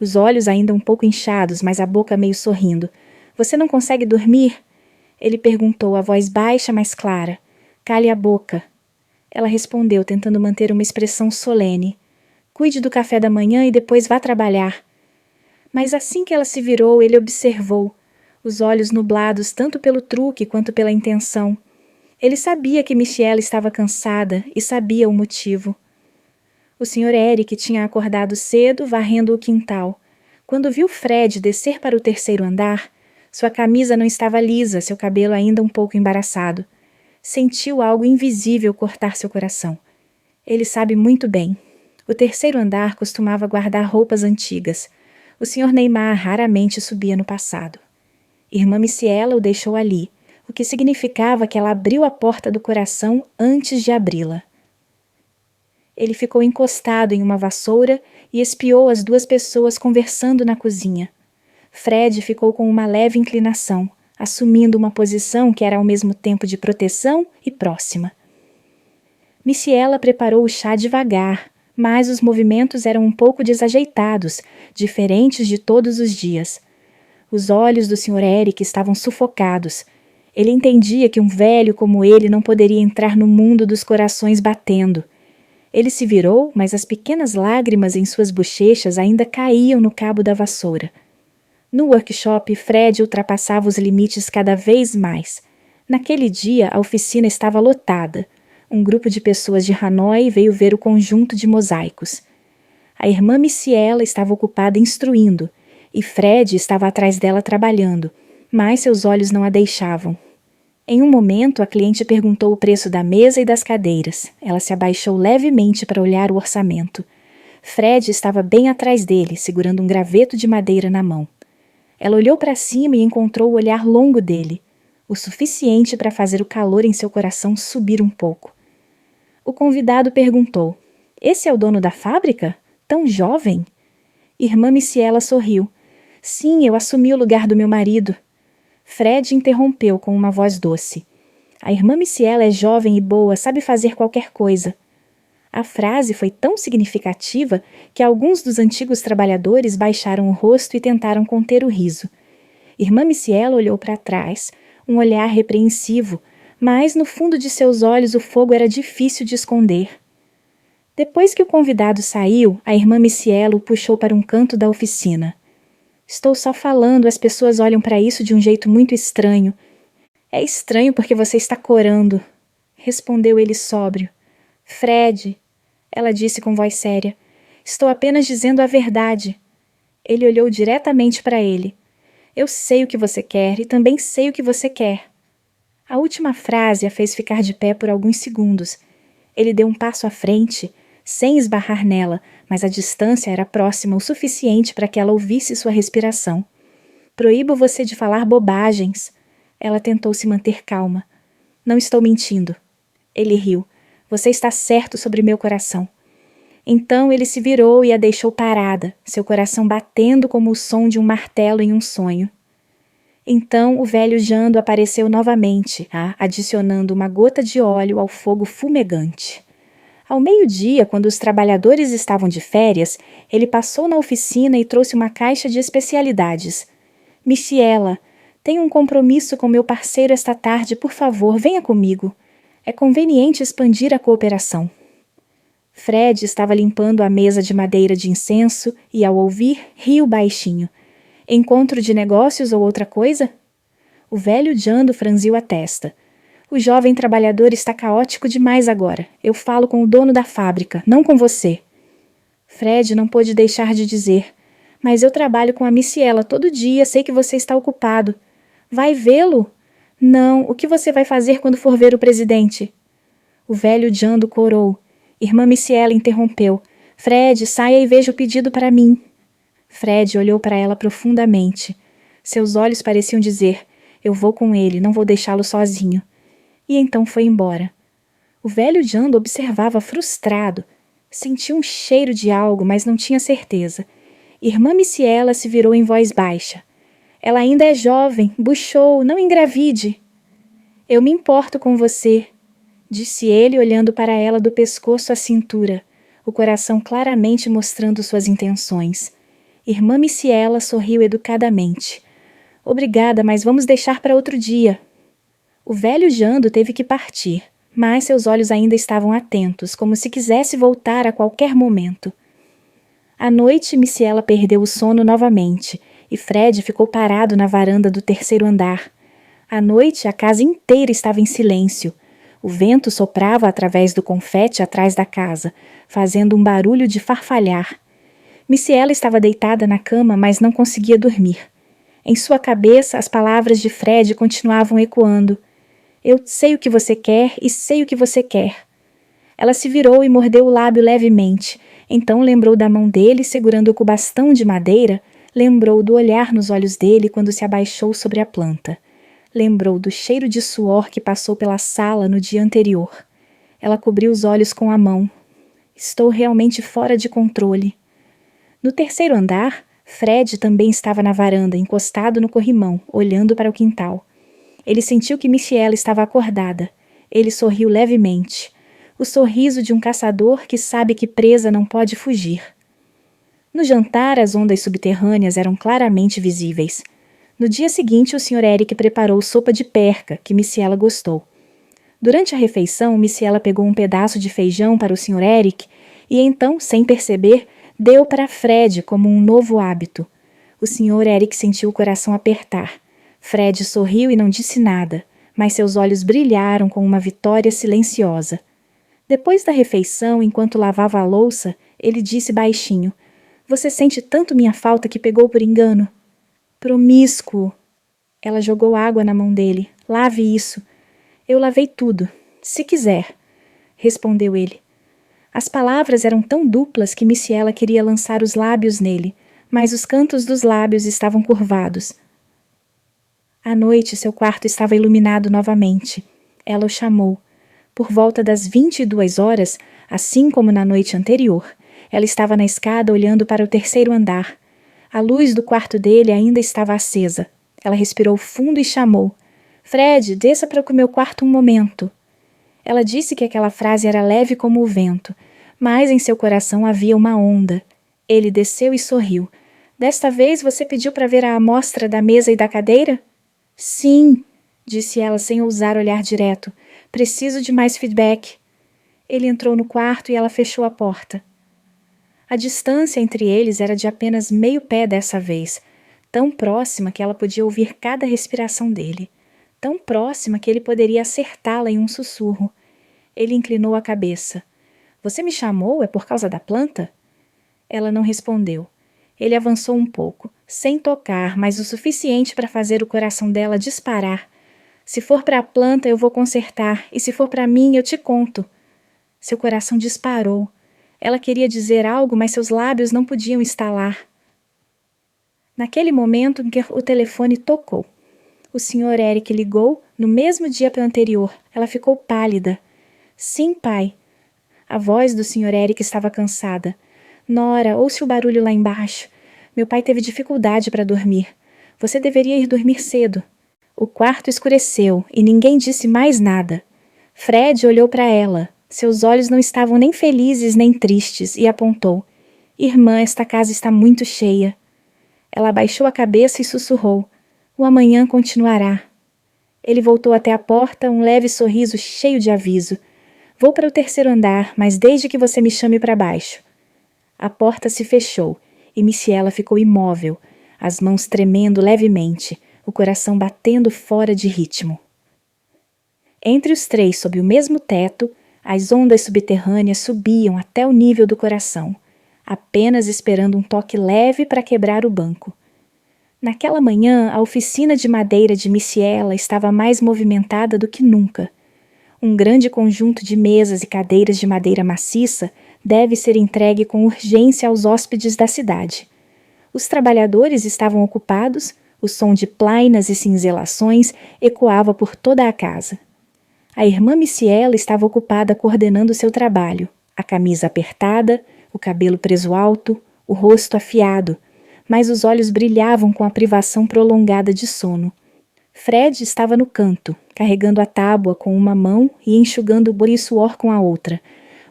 S1: os olhos ainda um pouco inchados, mas a boca meio sorrindo. Você não consegue dormir? Ele perguntou, a voz baixa, mas clara. Cale a boca. Ela respondeu, tentando manter uma expressão solene. Cuide do café da manhã e depois vá trabalhar. Mas assim que ela se virou, ele observou, os olhos nublados tanto pelo truque quanto pela intenção. Ele sabia que Missiela estava cansada e sabia o motivo. O Sr. Eric tinha acordado cedo, varrendo o quintal. Quando viu Fred descer para o 3º andar, sua camisa não estava lisa, seu cabelo ainda um pouco embaraçado. Sentiu algo invisível cortar seu coração. Ele sabe muito bem. O 3º andar costumava guardar roupas antigas. O Sr. Neymar raramente subia no passado. Irmã Missiela o deixou ali, o que significava que ela abriu a porta do coração antes de abri-la. Ele ficou encostado em uma vassoura e espiou as 2 pessoas conversando na cozinha. Fred ficou com uma leve inclinação, assumindo uma posição que era ao mesmo tempo de proteção e próxima. Missiela preparou o chá devagar, mas os movimentos eram um pouco desajeitados, diferentes de todos os dias. Os olhos do Sr. Eric estavam sufocados. Ele entendia que um velho como ele não poderia entrar no mundo dos corações batendo. Ele se virou, mas as pequenas lágrimas em suas bochechas ainda caíam no cabo da vassoura. No workshop, Fred ultrapassava os limites cada vez mais. Naquele dia, a oficina estava lotada. Um grupo de pessoas de Hanoi veio ver o conjunto de mosaicos. A irmã Missiela estava ocupada instruindo, e Fred estava atrás dela trabalhando, mas seus olhos não a deixavam. Em um momento, a cliente perguntou o preço da mesa e das cadeiras. Ela se abaixou levemente para olhar o orçamento. Fred estava bem atrás dele, segurando um graveto de madeira na mão. Ela olhou para cima e encontrou o olhar longo dele, o suficiente para fazer o calor em seu coração subir um pouco. O convidado perguntou, esse é o dono da fábrica? Tão jovem? Irmã Missiela sorriu. Sim, eu assumi o lugar do meu marido. Fred interrompeu com uma voz doce. A irmã Missiela é jovem e boa, sabe fazer qualquer coisa. A frase foi tão significativa que alguns dos antigos trabalhadores baixaram o rosto e tentaram conter o riso. Irmã Missiela olhou para trás, um olhar repreensivo, mas no fundo de seus olhos o fogo era difícil de esconder. Depois que o convidado saiu, a irmã Missiela o puxou para um canto da oficina. Estou só falando, as pessoas olham para isso de um jeito muito estranho. É estranho porque você está corando, respondeu ele sóbrio. Fred, ela disse com voz séria, estou apenas dizendo a verdade. Ele olhou diretamente para ele. Eu sei o que você quer e também sei o que você quer. A última frase a fez ficar de pé por alguns segundos. Ele deu um passo à frente, sem esbarrar nela, mas a distância era próxima o suficiente para que ela ouvisse sua respiração. Proíbo você de falar bobagens. Ela tentou se manter calma. Não estou mentindo. Ele riu. Você está certo sobre meu coração. Então ele se virou e a deixou parada, seu coração batendo como o som de um martelo em um sonho. Então o velho Jando apareceu novamente, adicionando uma gota de óleo ao fogo fumegante. Ao meio-dia, quando os trabalhadores estavam de férias, ele passou na oficina e trouxe uma caixa de especialidades. Michiela, tenho um compromisso com meu parceiro esta tarde, por favor, venha comigo. É conveniente expandir a cooperação. Fred estava limpando a mesa de madeira de incenso e, ao ouvir, riu baixinho. Encontro de negócios ou outra coisa? O velho Jando franziu a testa. O jovem trabalhador está caótico demais agora. Eu falo com o dono da fábrica, não com você. Fred não pôde deixar de dizer. Mas eu trabalho com a Michiela todo dia, sei que você está ocupado. Vai vê-lo? Não, o que você vai fazer quando for ver o presidente? O velho Jando corou. Irmã Michiela interrompeu. Fred, saia e veja o pedido para mim. Fred olhou para ela profundamente. Seus olhos pareciam dizer, eu vou com ele, não vou deixá-lo sozinho. E então foi embora. O velho Jando observava frustrado. Sentia um cheiro de algo, mas não tinha certeza. Irmã Michiela se virou em voz baixa. Ela ainda é jovem, buchou, não engravide. Eu me importo com você, disse ele olhando para ela do pescoço à cintura, o coração claramente mostrando suas intenções. Irmã Michiela sorriu educadamente. Obrigada, mas vamos deixar para outro dia. O velho Jando teve que partir, mas seus olhos ainda estavam atentos, como se quisesse voltar a qualquer momento. À noite, Michiela perdeu o sono novamente, e Fred ficou parado na varanda do terceiro andar. À noite, a casa inteira estava em silêncio. O vento soprava através do confete atrás da casa, fazendo um barulho de farfalhar. Michiela estava deitada na cama, mas não conseguia dormir. Em sua cabeça, as palavras de Fred continuavam ecoando. Eu sei o que você quer e sei o que você quer. Ela se virou e mordeu o lábio levemente. Então lembrou da mão dele segurando o bastão de madeira, lembrou do olhar nos olhos dele quando se abaixou sobre a planta. Lembrou do cheiro de suor que passou pela sala no dia anterior. Ela cobriu os olhos com a mão. Estou realmente fora de controle. No terceiro andar, Fred também estava na varanda, encostado no corrimão, olhando para o quintal. Ele sentiu que Michiela estava acordada. Ele sorriu levemente. O sorriso de um caçador que sabe que presa não pode fugir. No jantar, as ondas subterrâneas eram claramente visíveis. No dia seguinte, o Sr. Eric preparou sopa de perca, que Michiela gostou. Durante a refeição, Michiela pegou um pedaço de feijão para o Sr. Eric e então, sem perceber, deu para Fred como um novo hábito. O Sr. Eric sentiu o coração apertar. Fred sorriu e não disse nada, mas seus olhos brilharam com uma vitória silenciosa. Depois da refeição, enquanto lavava a louça, ele disse baixinho, você sente tanto minha falta que pegou por engano? Promíscuo. Ela jogou água na mão dele. Lave isso. Eu lavei tudo. Se quiser. Respondeu ele. As palavras eram tão duplas que Michiela queria lançar os lábios nele, mas os cantos dos lábios estavam curvados. À noite, seu quarto estava iluminado novamente. Ela o chamou. Por volta das 22h, assim como na noite anterior, ela estava na escada olhando para o terceiro andar. A luz do quarto dele ainda estava acesa. Ela respirou fundo e chamou. Fred, desça para o meu quarto um momento. Ela disse que aquela frase era leve como o vento, mas em seu coração havia uma onda. Ele desceu e sorriu. Desta vez você pediu para ver a amostra da mesa e da cadeira? Sim, disse ela sem ousar olhar direto. Preciso de mais feedback. Ele entrou no quarto e ela fechou a porta. A distância entre eles era de apenas meio pé dessa vez, tão próxima que ela podia ouvir cada respiração dele, tão próxima que ele poderia acertá-la em um sussurro. Ele inclinou a cabeça. Você me chamou? É por causa da planta? Ela não respondeu. Ele avançou um pouco, sem tocar, mas o suficiente para fazer o coração dela disparar. Se for para a planta, eu vou consertar, e se for para mim, eu te conto. Seu coração disparou. Ela queria dizer algo, mas seus lábios não podiam estalar. Naquele momento em que o telefone tocou. O Sr. Eric ligou no mesmo dia anterior. Ela ficou pálida. Sim, pai. A voz do Sr. Eric estava cansada. Nora, ouça o barulho lá embaixo. Meu pai teve dificuldade para dormir. Você deveria ir dormir cedo. O quarto escureceu e ninguém disse mais nada. Fred olhou para ela. Seus olhos não estavam nem felizes nem tristes e apontou. Irmã, esta casa está muito cheia. Ela abaixou a cabeça e sussurrou. O amanhã continuará. Ele voltou até a porta, um leve sorriso cheio de aviso. Vou para o terceiro andar, mas desde que você me chame para baixo. A porta se fechou e Missiela ficou imóvel, as mãos tremendo levemente, o coração batendo fora de ritmo. Entre os três, sob o mesmo teto, as ondas subterrâneas subiam até o nível do coração, apenas esperando um toque leve para quebrar o banco. Naquela manhã, a oficina de madeira de Missiela estava mais movimentada do que nunca. Um grande conjunto de mesas e cadeiras de madeira maciça deve ser entregue com urgência aos hóspedes da cidade. Os trabalhadores estavam ocupados, o som de plainas e cinzelações ecoava por toda a casa. A irmã Missiela estava ocupada coordenando seu trabalho, a camisa apertada, o cabelo preso alto, o rosto afiado, mas os olhos brilhavam com a privação prolongada de sono. Fred estava no canto, carregando a tábua com uma mão e enxugando o boriçoor com a outra,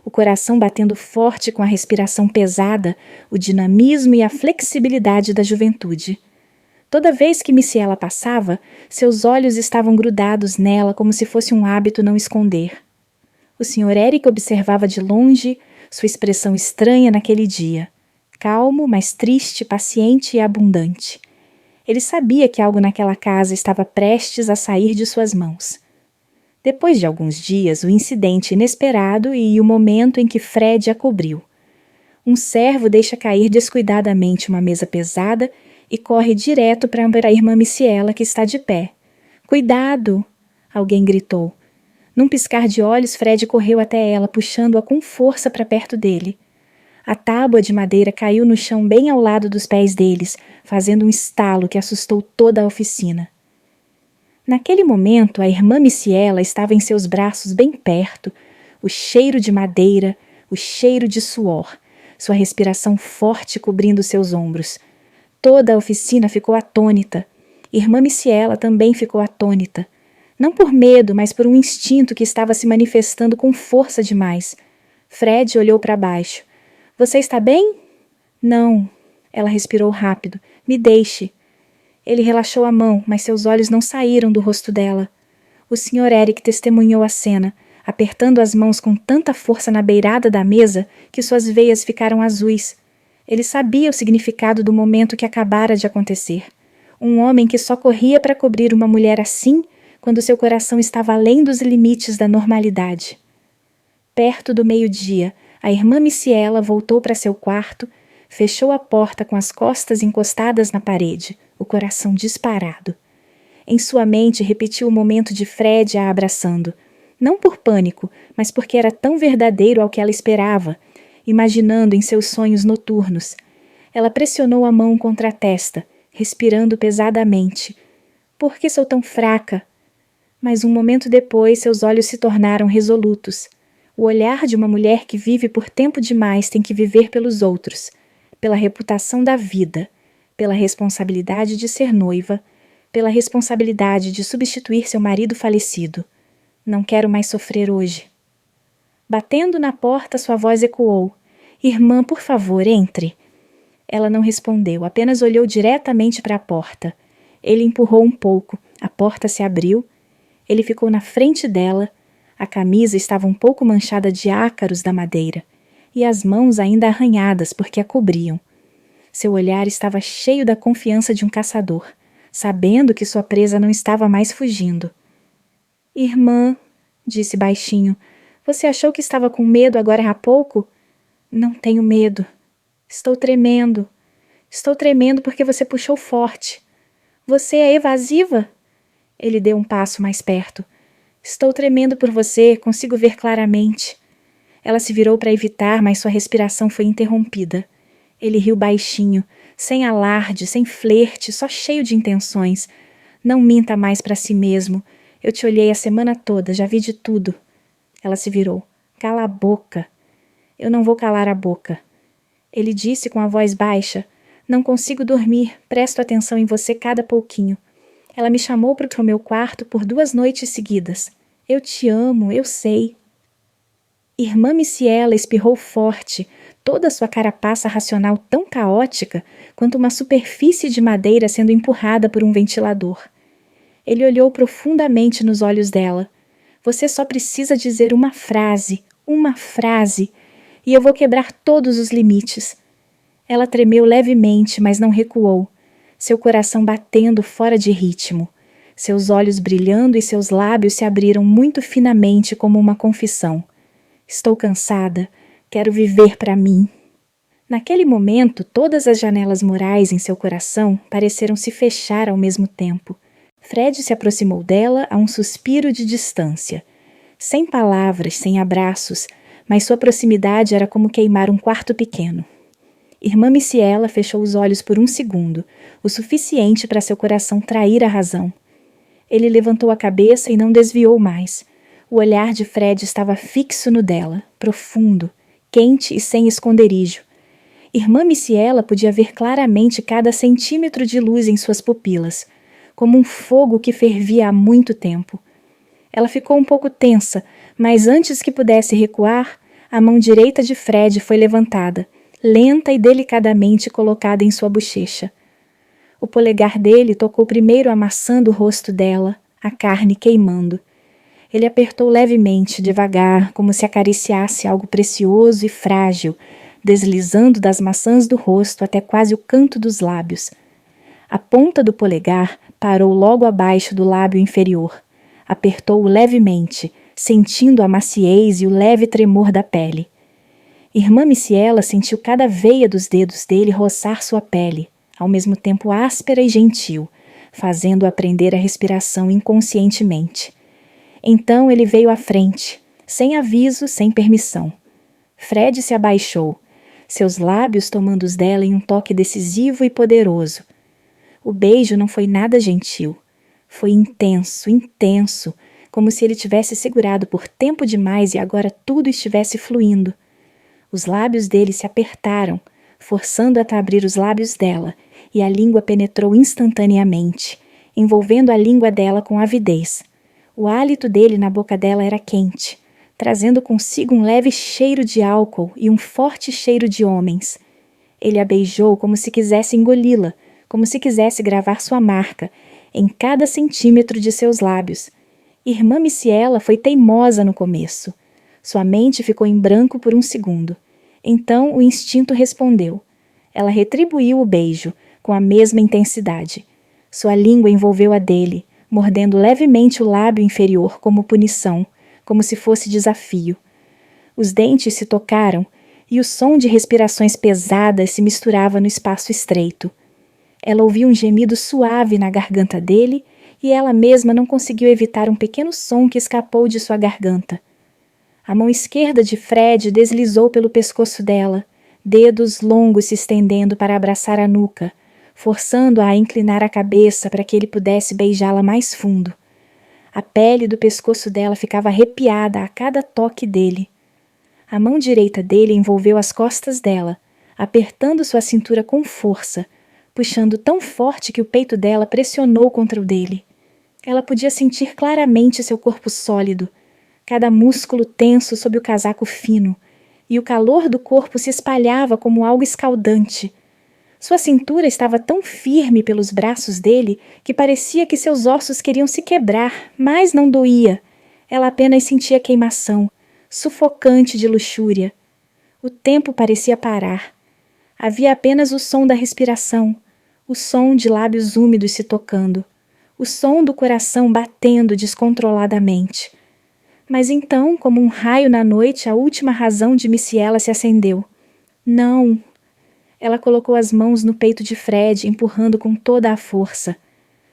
S1: o coração batendo forte com a respiração pesada, o dinamismo e a flexibilidade da juventude. Toda vez que Missiela passava, seus olhos estavam grudados nela como se fosse um hábito não esconder. O Sr. Eric observava de longe sua expressão estranha naquele dia, calmo, mas triste, paciente e abundante. Ele sabia que algo naquela casa estava prestes a sair de suas mãos. Depois de alguns dias, o incidente inesperado e o momento em que Fred a cobriu. Um servo deixa cair descuidadamente uma mesa pesada e corre direto para a irmã Missiela, que está de pé. «Cuidado!» alguém gritou. Num piscar de olhos, Fred correu até ela, puxando-a com força para perto dele. A tábua de madeira caiu no chão bem ao lado dos pés deles, fazendo um estalo que assustou toda a oficina. Naquele momento, a irmã Missiela estava em seus braços bem perto, o cheiro de madeira, o cheiro de suor, sua respiração forte cobrindo seus ombros. Toda a oficina ficou atônita. Irmã Missiela também ficou atônita. Não por medo, mas por um instinto que estava se manifestando com força demais. Fred olhou para baixo. Você está bem? Não. Ela respirou rápido. Me deixe. Ele relaxou a mão, mas seus olhos não saíram do rosto dela. O Sr. Eric testemunhou a cena, apertando as mãos com tanta força na beirada da mesa que suas veias ficaram azuis. Ele sabia o significado do momento que acabara de acontecer. Um homem que só corria para cobrir uma mulher assim quando seu coração estava além dos limites da normalidade. Perto do meio-dia, a irmã Missiela voltou para seu quarto, fechou a porta com as costas encostadas na parede, o coração disparado. Em sua mente repetiu o momento de Fred a abraçando, não por pânico, mas porque era tão verdadeiro ao que ela esperava, imaginando em seus sonhos noturnos. Ela pressionou a mão contra a testa, respirando pesadamente. Por que sou tão fraca? Mas um momento depois seus olhos se tornaram resolutos. O olhar de uma mulher que vive por tempo demais tem que viver pelos outros, pela reputação da vida, pela responsabilidade de ser noiva, pela responsabilidade de substituir seu marido falecido. Não quero mais sofrer hoje. Batendo na porta, sua voz ecoou. Irmã, por favor, entre. Ela não respondeu, apenas olhou diretamente para a porta. Ele empurrou um pouco, a porta se abriu. Ele ficou na frente dela. A camisa estava um pouco manchada de ácaros da madeira, e as mãos ainda arranhadas porque a cobriam. Seu olhar estava cheio da confiança de um caçador, sabendo que sua presa não estava mais fugindo. Irmã, disse baixinho, você achou que estava com medo agora há pouco? Não tenho medo. Estou tremendo. Estou tremendo porque você puxou forte. Você é evasiva? Ele deu um passo mais perto. Estou tremendo por você, consigo ver claramente. Ela se virou para evitar, mas sua respiração foi interrompida. Ele riu baixinho, sem alarde, sem flerte, só cheio de intenções. Não minta mais para si mesmo. Eu te olhei a semana toda, já vi de tudo. Ela se virou. Cala a boca. Eu não vou calar a boca. Ele disse com a voz baixa. Não consigo dormir, presto atenção em você cada pouquinho. Ela me chamou para o meu quarto por 2 noites seguidas. Eu te amo, eu sei. Irmã Micaela espirrou forte, toda sua carapaça racional tão caótica quanto uma superfície de madeira sendo empurrada por um ventilador. Ele olhou profundamente nos olhos dela. Você só precisa dizer uma frase, e eu vou quebrar todos os limites. Ela tremeu levemente, mas não recuou, seu coração batendo fora de ritmo, seus olhos brilhando e seus lábios se abriram muito finamente como uma confissão. Estou cansada, quero viver para mim. Naquele momento, todas as janelas morais em seu coração pareceram se fechar ao mesmo tempo. Fred se aproximou dela a um suspiro de distância. Sem palavras, sem abraços, mas sua proximidade era como queimar um quarto pequeno. Irmã Micaela fechou os olhos por 1 segundo, o suficiente para seu coração trair a razão. Ele levantou a cabeça e não desviou mais. O olhar de Fred estava fixo no dela, profundo, quente e sem esconderijo. Irmã Micaela podia ver claramente cada centímetro de luz em suas pupilas, como um fogo que fervia há muito tempo. Ela ficou um pouco tensa, mas antes que pudesse recuar, a mão direita de Fred foi levantada, lenta e delicadamente colocada em sua bochecha. O polegar dele tocou primeiro a maçã do rosto dela, a carne queimando. Ele apertou levemente, devagar, como se acariciasse algo precioso e frágil, deslizando das maçãs do rosto até quase o canto dos lábios. A ponta do polegar parou logo abaixo do lábio inferior. Apertou-o levemente, sentindo a maciez e o leve tremor da pele. Irmã Micaela sentiu cada veia dos dedos dele roçar sua pele, ao mesmo tempo áspera e gentil, fazendo-a prender a respiração inconscientemente. Então ele veio à frente, sem aviso, sem permissão. Fred se abaixou, seus lábios tomando os dela em um toque decisivo e poderoso. O beijo não foi nada gentil. Foi intenso, intenso, como se ele tivesse segurado por tempo demais e agora tudo estivesse fluindo. Os lábios dele se apertaram, forçando-a a abrir os lábios dela, e a língua penetrou instantaneamente, envolvendo a língua dela com avidez. O hálito dele na boca dela era quente, trazendo consigo um leve cheiro de álcool e um forte cheiro de homens. Ele a beijou como se quisesse engoli-la, como se quisesse gravar sua marca em cada centímetro de seus lábios. Irmã Micaela foi teimosa no começo. Sua mente ficou em branco por 1 segundo. Então o instinto respondeu. Ela retribuiu o beijo, com a mesma intensidade. Sua língua envolveu a dele, mordendo levemente o lábio inferior como punição, como se fosse desafio. Os dentes se tocaram e o som de respirações pesadas se misturava no espaço estreito. Ela ouviu um gemido suave na garganta dele e ela mesma não conseguiu evitar um pequeno som que escapou de sua garganta. A mão esquerda de Fred deslizou pelo pescoço dela, dedos longos se estendendo para abraçar a nuca, forçando-a a inclinar a cabeça para que ele pudesse beijá-la mais fundo. A pele do pescoço dela ficava arrepiada a cada toque dele. A mão direita dele envolveu as costas dela, apertando sua cintura com força, puxando tão forte que o peito dela pressionou contra o dele. Ela podia sentir claramente seu corpo sólido, cada músculo tenso sob o casaco fino, e o calor do corpo se espalhava como algo escaldante. Sua cintura estava tão firme pelos braços dele que parecia que seus ossos queriam se quebrar, mas não doía. Ela apenas sentia queimação, sufocante de luxúria. O tempo parecia parar. Havia apenas o som da respiração, o som de lábios úmidos se tocando, o som do coração batendo descontroladamente. Mas então, como um raio na noite, a última razão de Micaela se acendeu. Não! Ela colocou as mãos no peito de Fred, empurrando com toda a força.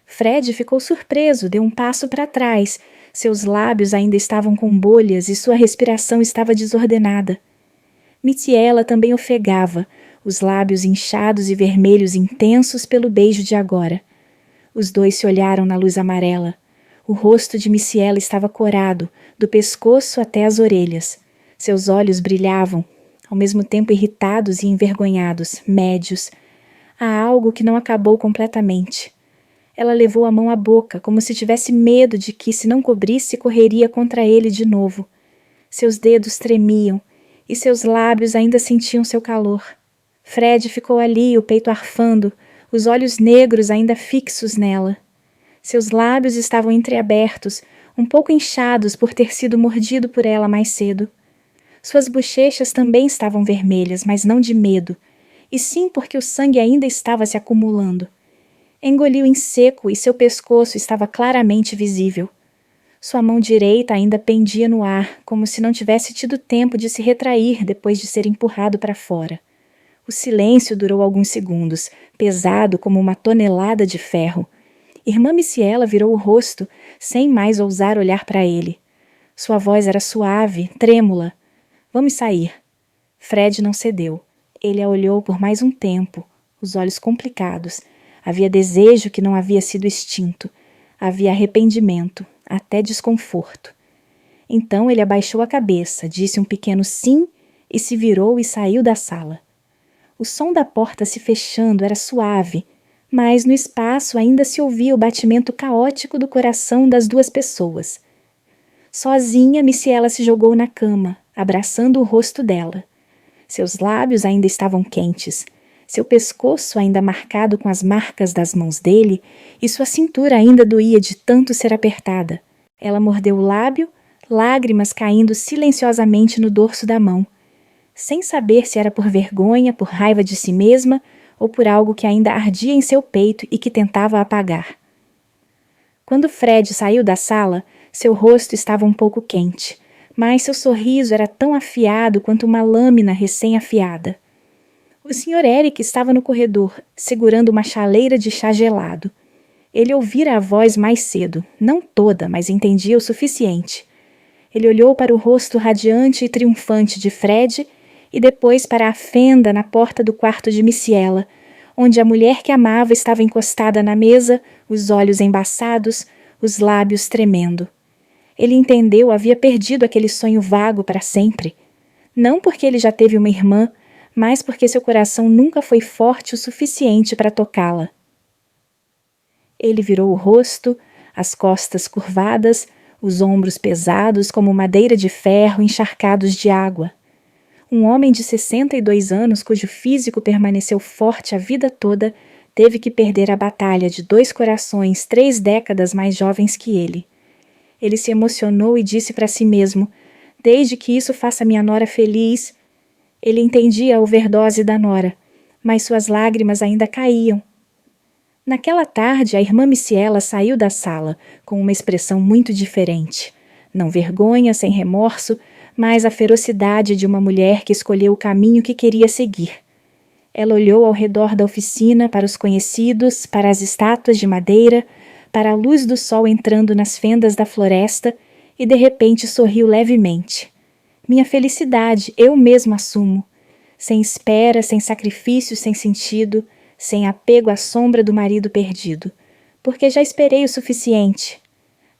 S1: Fred ficou surpreso, deu um passo para trás. Seus lábios ainda estavam com bolhas e sua respiração estava desordenada. Micaela também ofegava, os lábios inchados e vermelhos intensos pelo beijo de agora. Os dois se olharam na luz amarela. O rosto de Micaela estava corado, do pescoço até as orelhas. Seus olhos brilhavam, ao mesmo tempo irritados e envergonhados, médios. Há algo que não acabou completamente. Ela levou a mão à boca, como se tivesse medo de que, se não cobrisse, correria contra ele de novo. Seus dedos tremiam, e seus lábios ainda sentiam seu calor. Fred ficou ali, o peito arfando, os olhos negros ainda fixos nela. Seus lábios estavam entreabertos, um pouco inchados por ter sido mordido por ela mais cedo. Suas bochechas também estavam vermelhas, mas não de medo, e sim porque o sangue ainda estava se acumulando. Engoliu em seco e seu pescoço estava claramente visível. Sua mão direita ainda pendia no ar, como se não tivesse tido tempo de se retrair depois de ser empurrado para fora. O silêncio durou alguns segundos, pesado como uma tonelada de ferro. Irmã Micaela virou o rosto, sem mais ousar olhar para ele. Sua voz era suave, trêmula. Vamos sair. Fred não cedeu. Ele a olhou por mais um tempo, os olhos complicados. Havia desejo que não havia sido extinto. Havia arrependimento, até desconforto. Então ele abaixou a cabeça, disse um pequeno sim e se virou e saiu da sala. O som da porta se fechando era suave, mas no espaço ainda se ouvia o batimento caótico do coração das duas pessoas. Sozinha, Micaela se jogou na cama, abraçando o rosto dela. Seus lábios ainda estavam quentes, seu pescoço ainda marcado com as marcas das mãos dele, e sua cintura ainda doía de tanto ser apertada. Ela mordeu o lábio, lágrimas caindo silenciosamente no dorso da mão, sem saber se era por vergonha, por raiva de si mesma, ou por algo que ainda ardia em seu peito e que tentava apagar. Quando Fred saiu da sala, seu rosto estava um pouco quente, mas seu sorriso era tão afiado quanto uma lâmina recém-afiada. O Sr. Eric estava no corredor, segurando uma chaleira de chá gelado. Ele ouvira a voz mais cedo, não toda, mas entendia o suficiente. Ele olhou para o rosto radiante e triunfante de Fred e depois para a fenda na porta do quarto de Micaela, onde a mulher que amava estava encostada na mesa, os olhos embaçados, os lábios tremendo. Ele entendeu, havia perdido aquele sonho vago para sempre. Não porque ele já teve uma irmã, mas porque seu coração nunca foi forte o suficiente para tocá-la. Ele virou o rosto, as costas curvadas, os ombros pesados como madeira de ferro encharcados de água. Um homem de 62 anos, cujo físico permaneceu forte a vida toda, teve que perder a batalha de 2 corações 3 décadas mais jovens que ele. Ele se emocionou e disse para si mesmo: desde que isso faça minha nora feliz. Ele entendia a overdose da nora, mas suas lágrimas ainda caíam. Naquela tarde, a irmã Micaela saiu da sala, com uma expressão muito diferente. Não vergonha, sem remorso, mas a ferocidade de uma mulher que escolheu o caminho que queria seguir. Ela olhou ao redor da oficina, para os conhecidos, para as estátuas de madeira, para a luz do sol entrando nas fendas da floresta e de repente sorriu levemente. Minha felicidade, eu mesma assumo. Sem espera, sem sacrifício, sem sentido, sem apego à sombra do marido perdido. Porque já esperei o suficiente.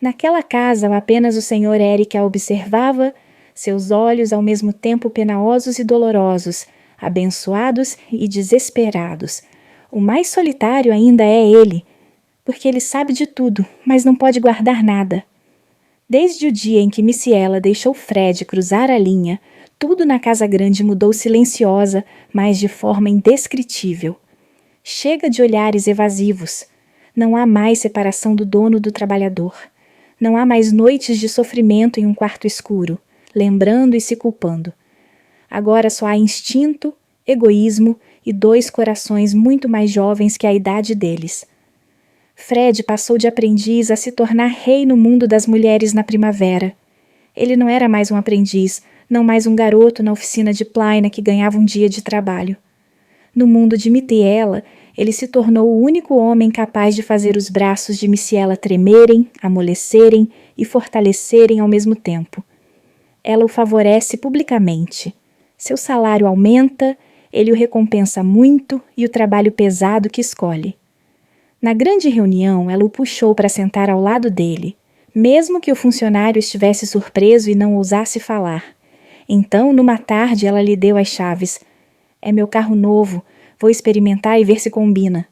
S1: Naquela casa, apenas o Sr. Eric a observava, seus olhos ao mesmo tempo penaosos e dolorosos, abençoados e desesperados. O mais solitário ainda é ele, porque ele sabe de tudo, mas não pode guardar nada. Desde o dia em que Micaela deixou Fred cruzar a linha, tudo na casa grande mudou silenciosa, mas de forma indescritível. Chega de olhares evasivos. Não há mais separação do dono do trabalhador. Não há mais noites de sofrimento em um quarto escuro, lembrando e se culpando. Agora só há instinto, egoísmo e 2 corações muito mais jovens que a idade deles. Fred passou de aprendiz a se tornar rei no mundo das mulheres na primavera. Ele não era mais um aprendiz, não mais um garoto na oficina de plaina que ganhava um dia de trabalho. No mundo de Micaela, ele se tornou o único homem capaz de fazer os braços de Micaela tremerem, amolecerem e fortalecerem ao mesmo tempo. Ela o favorece publicamente. Seu salário aumenta, ele o recompensa muito e o trabalho pesado que escolhe. Na grande reunião, ela o puxou para sentar ao lado dele, mesmo que o funcionário estivesse surpreso e não ousasse falar. Então, numa tarde, ela lhe deu as chaves. É meu carro novo. Vou experimentar e ver se combina.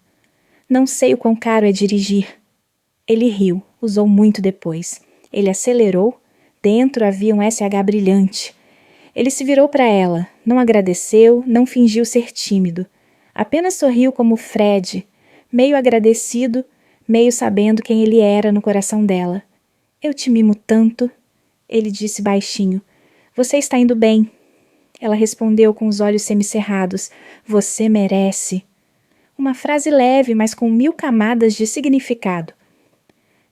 S1: Não sei o quão caro é dirigir. Ele riu, usou muito depois. Ele acelerou. Dentro havia um SH brilhante. Ele se virou para ela, não agradeceu, não fingiu ser tímido. Apenas sorriu como Fred, meio agradecido, meio sabendo quem ele era no coração dela. Eu te mimo tanto, ele disse baixinho. Você está indo bem. Ela respondeu com os olhos semicerrados. Você merece. Uma frase leve, mas com 1000 camadas de significado.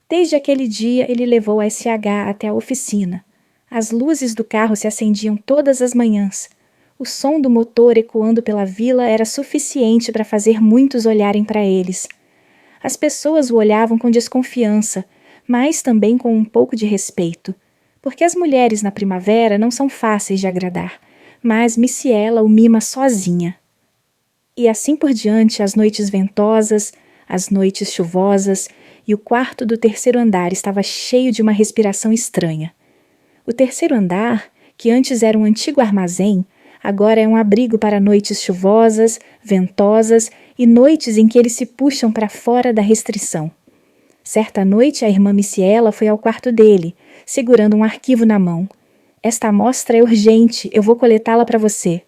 S1: Desde aquele dia, ele levou a SH até a oficina. As luzes do carro se acendiam todas as manhãs. O som do motor ecoando pela vila era suficiente para fazer muitos olharem para eles. As pessoas o olhavam com desconfiança, mas também com um pouco de respeito, porque as mulheres na primavera não são fáceis de agradar, mas Missiela o mima sozinha. E assim por diante, as noites ventosas, as noites chuvosas, e o quarto do terceiro andar estava cheio de uma respiração estranha. O terceiro andar, que antes era um antigo armazém, agora é um abrigo para noites chuvosas, ventosas e noites em que eles se puxam para fora da restrição. Certa noite, a irmã Missiela foi ao quarto dele, segurando um arquivo na mão. Esta amostra é urgente, eu vou coletá-la para você.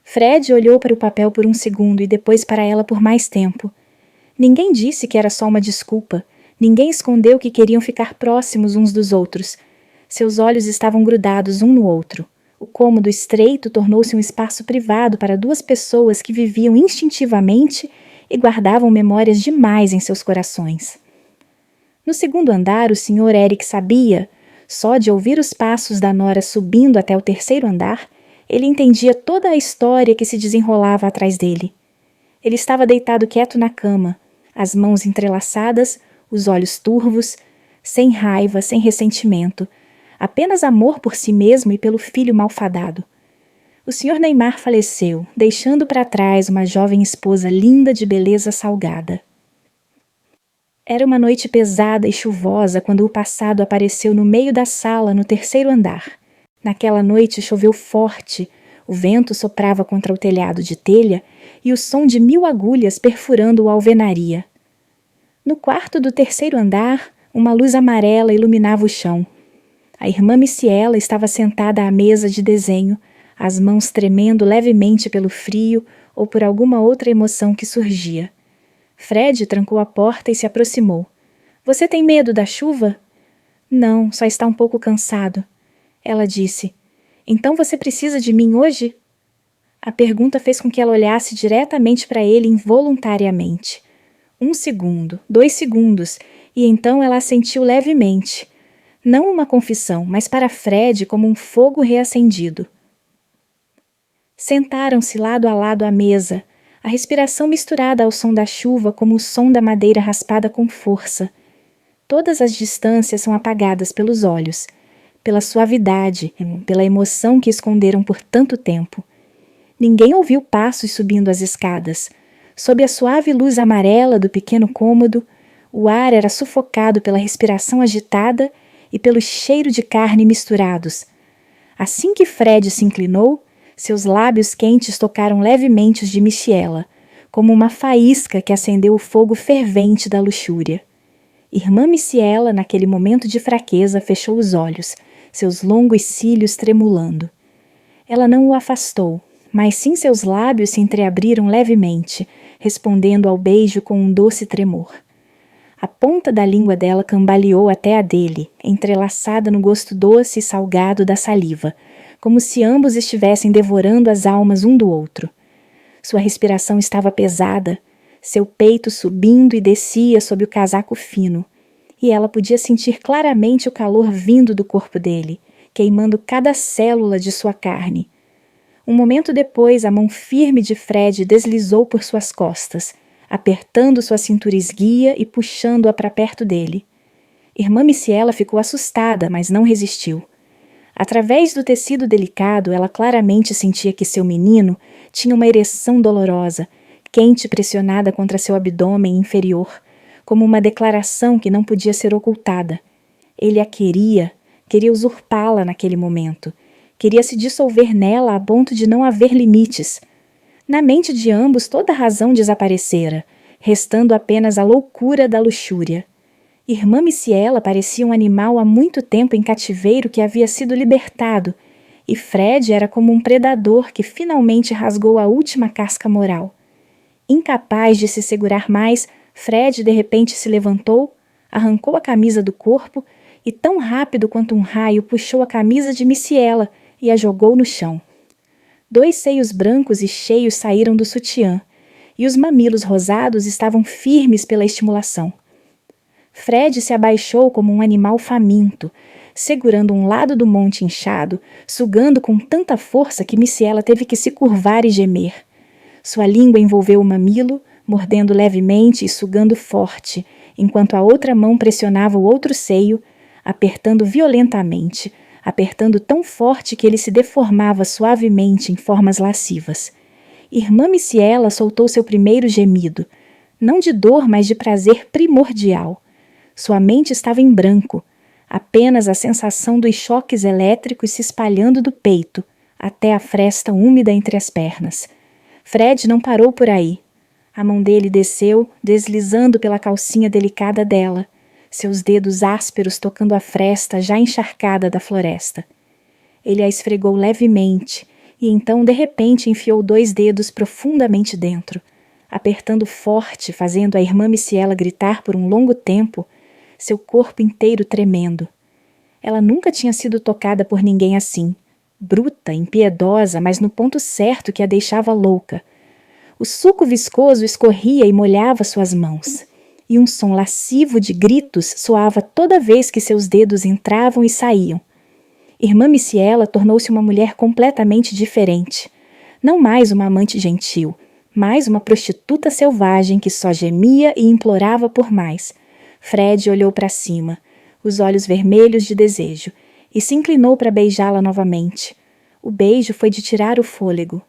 S1: Fred olhou para o papel por um segundo e depois para ela por mais tempo. Ninguém disse que era só uma desculpa. Ninguém escondeu que queriam ficar próximos uns dos outros. Seus olhos estavam grudados um no outro. O cômodo estreito tornou-se um espaço privado para duas pessoas que viviam instintivamente e guardavam memórias demais em seus corações. No segundo andar, o Sr. Eric sabia, só de ouvir os passos da nora subindo até o terceiro andar, ele entendia toda a história que se desenrolava atrás dele. Ele estava deitado quieto na cama, as mãos entrelaçadas, os olhos turvos, sem raiva, sem ressentimento, apenas amor por si mesmo e pelo filho malfadado. O Sr. Neymar faleceu, deixando para trás uma jovem esposa linda de beleza salgada. Era uma noite pesada e chuvosa quando o passado apareceu no meio da sala no terceiro andar. Naquela noite choveu forte, o vento soprava contra o telhado de telha e o som de 1000 agulhas perfurando a alvenaria. No quarto do terceiro andar, uma luz amarela iluminava o chão. A irmã Missiela estava sentada à mesa de desenho, as mãos tremendo levemente pelo frio ou por alguma outra emoção que surgia. Fred trancou a porta e se aproximou. — Você tem medo da chuva? — Não, só está um pouco cansado. Ela disse. — Então você precisa de mim hoje? A pergunta fez com que ela olhasse diretamente para ele involuntariamente. 1 segundo, 2 segundos, e então ela assentiu levemente. Não uma confissão, mas para Fred como um fogo reacendido. Sentaram-se lado a lado à mesa, a respiração misturada ao som da chuva como o som da madeira raspada com força. Todas as distâncias são apagadas pelos olhos, pela suavidade, pela emoção que esconderam por tanto tempo. Ninguém ouviu passos subindo as escadas. Sob a suave luz amarela do pequeno cômodo, o ar era sufocado pela respiração agitada e pelo cheiro de carne misturados. Assim que Fred se inclinou, seus lábios quentes tocaram levemente os de Michiela, como uma faísca que acendeu o fogo fervente da luxúria. Irmã Michiela, naquele momento de fraqueza, fechou os olhos, seus longos cílios tremulando. Ela não o afastou, mas sim seus lábios se entreabriram levemente, respondendo ao beijo com um doce tremor. A ponta da língua dela cambaleou até a dele, entrelaçada no gosto doce e salgado da saliva, como se ambos estivessem devorando as almas um do outro. Sua respiração estava pesada, seu peito subindo e descia sob o casaco fino, e ela podia sentir claramente o calor vindo do corpo dele, queimando cada célula de sua carne. Um momento depois, a mão firme de Fred deslizou por suas costas, apertando sua cintura esguia e puxando-a para perto dele. Irmã Michiela ficou assustada, mas não resistiu. Através do tecido delicado, ela claramente sentia que seu menino tinha uma ereção dolorosa, quente pressionada contra seu abdômen inferior, como uma declaração que não podia ser ocultada. Ele a queria usurpá-la naquele momento, queria se dissolver nela a ponto de não haver limites. Na mente de ambos toda razão desaparecera, restando apenas a loucura da luxúria. Irmã Micaela parecia um animal há muito tempo em cativeiro que havia sido libertado, e Fred era como um predador que finalmente rasgou a última casca moral. Incapaz de se segurar mais, Fred de repente se levantou, arrancou a camisa do corpo e, tão rápido quanto um raio, puxou a camisa de Micaela e a jogou no chão. 2 seios brancos e cheios saíram do sutiã, e os mamilos rosados estavam firmes pela estimulação. Fred se abaixou como um animal faminto, segurando um lado do monte inchado, sugando com tanta força que Micaela teve que se curvar e gemer. Sua língua envolveu o mamilo, mordendo levemente e sugando forte, enquanto a outra mão pressionava o outro seio, apertando violentamente, apertando tão forte que ele se deformava suavemente em formas lascivas. Irmã Micaela soltou seu primeiro gemido, não de dor, mas de prazer primordial. Sua mente estava em branco, apenas a sensação dos choques elétricos se espalhando do peito, até a fresta úmida entre as pernas. Fred não parou por aí. A mão dele desceu, deslizando pela calcinha delicada dela, seus dedos ásperos tocando a fresta já encharcada da floresta. Ele a esfregou levemente e então, de repente, enfiou 2 dedos profundamente dentro, apertando forte, fazendo a irmã Micaela gritar por um longo tempo, seu corpo inteiro tremendo. Ela nunca tinha sido tocada por ninguém assim, bruta, impiedosa, mas no ponto certo que a deixava louca. O suco viscoso escorria e molhava suas mãos, e um som lascivo de gritos soava toda vez que seus dedos entravam e saíam. Irmã Micaela tornou-se uma mulher completamente diferente. Não mais uma amante gentil, mas uma prostituta selvagem que só gemia e implorava por mais. Fred olhou para cima, os olhos vermelhos de desejo, e se inclinou para beijá-la novamente. O beijo foi de tirar o fôlego.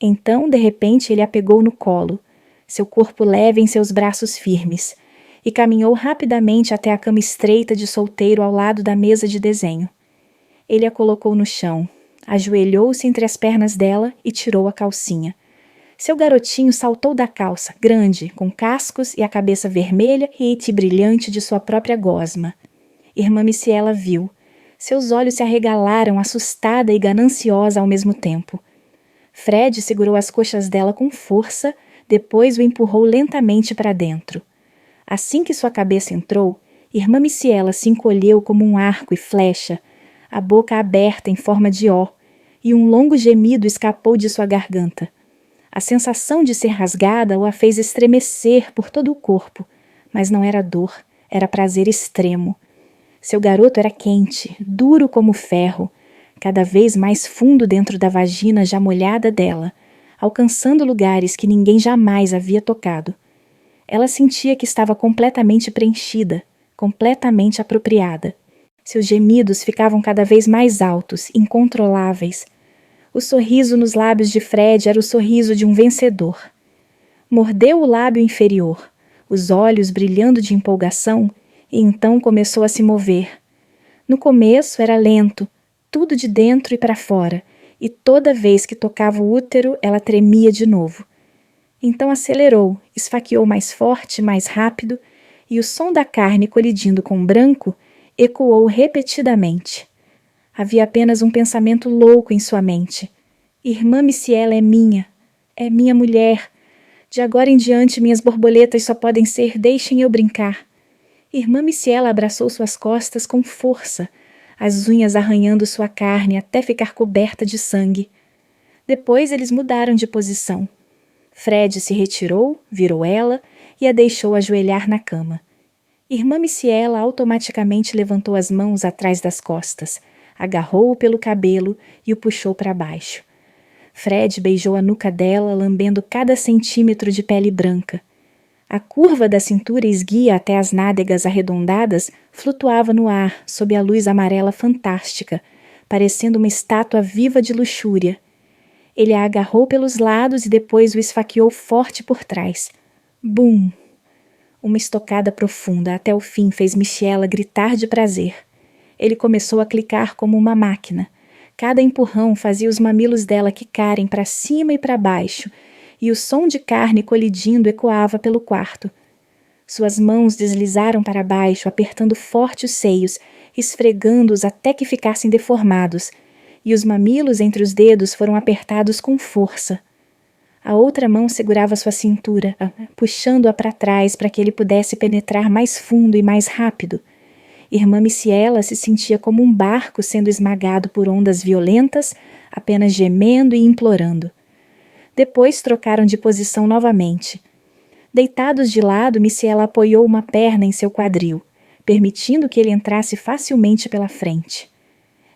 S1: Então, de repente, ele a pegou no colo, seu corpo leve em seus braços firmes, e caminhou rapidamente até a cama estreita de solteiro ao lado da mesa de desenho. Ele a colocou no chão, ajoelhou-se entre as pernas dela e tirou a calcinha. Seu garotinho saltou da calça, grande, com cascos e a cabeça vermelha e brilhante de sua própria gosma. Irmã Micaela viu. Seus olhos se arregalaram, assustada e gananciosa ao mesmo tempo. Fred segurou as coxas dela com força, depois o empurrou lentamente para dentro. Assim que sua cabeça entrou, irmã Micaela se encolheu como um arco e flecha, a boca aberta em forma de O, e um longo gemido escapou de sua garganta. A sensação de ser rasgada o a fez estremecer por todo o corpo, mas não era dor, era prazer extremo. Seu garoto era quente, duro como ferro, cada vez mais fundo dentro da vagina já molhada dela, alcançando lugares que ninguém jamais havia tocado. Ela sentia que estava completamente preenchida, completamente apropriada. Seus gemidos ficavam cada vez mais altos, incontroláveis. O sorriso nos lábios de Fred era o sorriso de um vencedor. Mordeu o lábio inferior, os olhos brilhando de empolgação, e então começou a se mover. No começo era lento, tudo de dentro e para fora, e toda vez que tocava o útero, ela tremia de novo. Então acelerou, esfaqueou mais forte, mais rápido, e o som da carne colidindo com o branco ecoou repetidamente. Havia apenas um pensamento louco em sua mente. Irmã Micaela é minha mulher. De agora em diante minhas borboletas só podem ser deixem eu brincar. Irmã Micaela abraçou suas costas com força, as unhas arranhando sua carne até ficar coberta de sangue. Depois eles mudaram de posição. Fred se retirou, virou ela e a deixou ajoelhar na cama. Irmã Micaela automaticamente levantou as mãos atrás das costas, agarrou-o pelo cabelo e o puxou para baixo. Fred beijou a nuca dela, lambendo cada centímetro de pele branca. A curva da cintura esguia até as nádegas arredondadas flutuava no ar sob a luz amarela fantástica, parecendo uma estátua viva de luxúria. Ele a agarrou pelos lados e depois o esfaqueou forte por trás. Bum! Uma estocada profunda até o fim fez Micaela gritar de prazer. Ele começou a clicar como uma máquina. Cada empurrão fazia os mamilos dela quicarem para cima e para baixo, e o som de carne colidindo ecoava pelo quarto. Suas mãos deslizaram para baixo, apertando forte os seios, esfregando-os até que ficassem deformados, e os mamilos entre os dedos foram apertados com força. A outra mão segurava sua cintura, puxando-a para trás para que ele pudesse penetrar mais fundo e mais rápido. Irmã Micaela se sentia como um barco sendo esmagado por ondas violentas, apenas gemendo e implorando. Depois trocaram de posição novamente. Deitados de lado, Micaela apoiou uma perna em seu quadril, permitindo que ele entrasse facilmente pela frente.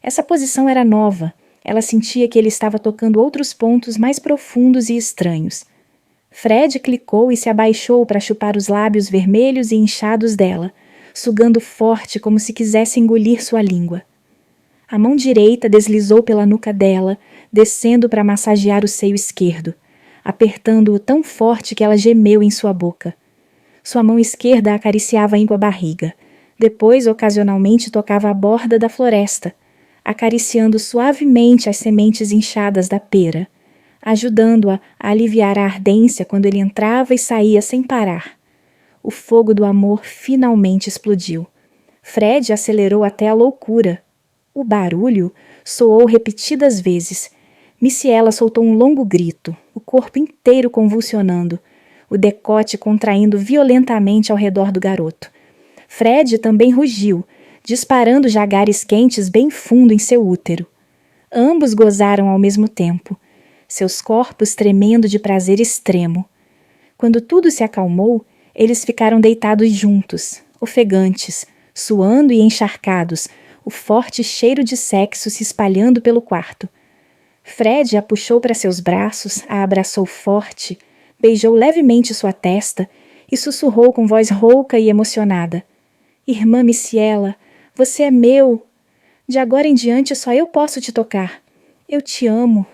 S1: Essa posição era nova. Ela sentia que ele estava tocando outros pontos mais profundos e estranhos. Fred clicou e se abaixou para chupar os lábios vermelhos e inchados dela, sugando forte como se quisesse engolir sua língua. A mão direita deslizou pela nuca dela, descendo para massagear o seio esquerdo, apertando-o tão forte que ela gemeu em sua boca. Sua mão esquerda acariciava ainda a barriga. Depois, ocasionalmente, tocava a borda da floresta, acariciando suavemente as sementes inchadas da pera, ajudando-a a aliviar a ardência quando ele entrava e saía sem parar. O fogo do amor finalmente explodiu. Fred acelerou até a loucura. O barulho soou repetidas vezes. Micaela soltou um longo grito, o corpo inteiro convulsionando, o decote contraindo violentamente ao redor do garoto. Fred também rugiu, disparando jagares quentes bem fundo em seu útero. Ambos gozaram ao mesmo tempo, seus corpos tremendo de prazer extremo. Quando tudo se acalmou, eles ficaram deitados juntos, ofegantes, suando e encharcados, o forte cheiro de sexo se espalhando pelo quarto. Fred a puxou para seus braços, a abraçou forte, beijou levemente sua testa e sussurrou com voz rouca e emocionada. Irmã Micaela, você é meu. De agora em diante só eu posso te tocar. Eu te amo.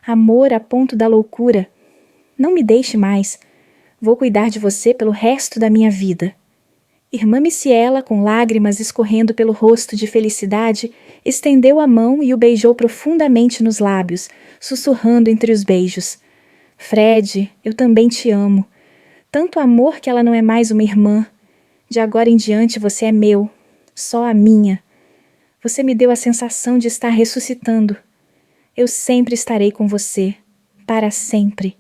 S1: Amor a ponto da loucura. Não me deixe mais. Vou cuidar de você pelo resto da minha vida. Irmã Micaela, com lágrimas escorrendo pelo rosto de felicidade, estendeu a mão e o beijou profundamente nos lábios, sussurrando entre os beijos. Fred, eu também te amo. Tanto amor que ela não é mais uma irmã. De agora em diante você é meu, só a minha. Você me deu a sensação de estar ressuscitando. Eu sempre estarei com você, para sempre.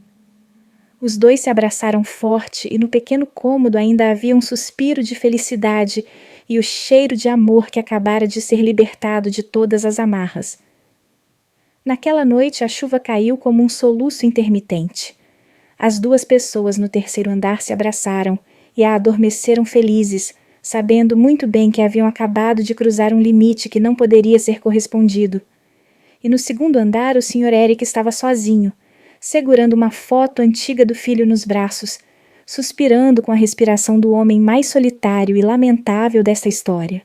S1: Os dois se abraçaram forte e no pequeno cômodo ainda havia um suspiro de felicidade e o cheiro de amor que acabara de ser libertado de todas as amarras. Naquela noite a chuva caiu como um soluço intermitente. As duas pessoas no terceiro andar se abraçaram e a adormeceram felizes, sabendo muito bem que haviam acabado de cruzar um limite que não poderia ser correspondido. E no segundo andar o Sr. Eric estava sozinho, segurando uma foto antiga do filho nos braços, suspirando com a respiração do homem mais solitário e lamentável desta história.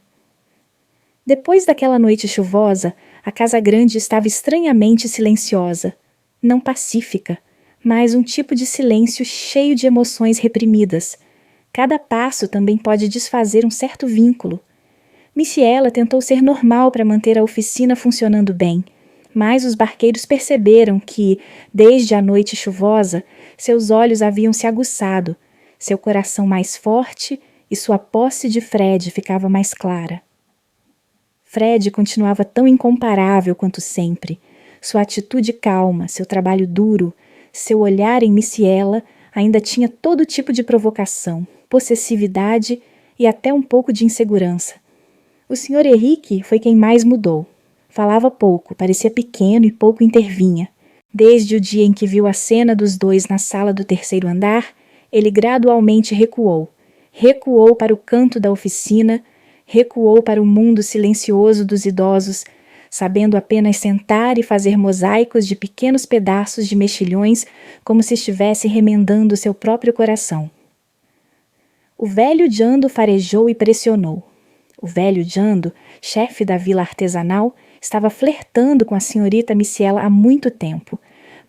S1: Depois daquela noite chuvosa, a casa grande estava estranhamente silenciosa, não pacífica, mas um tipo de silêncio cheio de emoções reprimidas. Cada passo também pode desfazer um certo vínculo. Micaela tentou ser normal para manter a oficina funcionando bem, mas os barqueiros perceberam que, desde a noite chuvosa, seus olhos haviam se aguçado, seu coração mais forte e sua posse de Fred ficava mais clara. Fred continuava tão incomparável quanto sempre. Sua atitude calma, seu trabalho duro, seu olhar em Micaela ainda tinha todo tipo de provocação, possessividade e até um pouco de insegurança. O Sr. Henrique foi quem mais mudou. Falava pouco, parecia pequeno e pouco intervinha. Desde o dia em que viu a cena dos dois na sala do terceiro andar, ele gradualmente recuou. Recuou para o canto da oficina, recuou para o mundo silencioso dos idosos, sabendo apenas sentar e fazer mosaicos de pequenos pedaços de mexilhões como se estivesse remendando seu próprio coração. O velho Jando farejou e pressionou. O velho Jando, chefe da vila artesanal, estava flertando com a senhorita Micaela há muito tempo,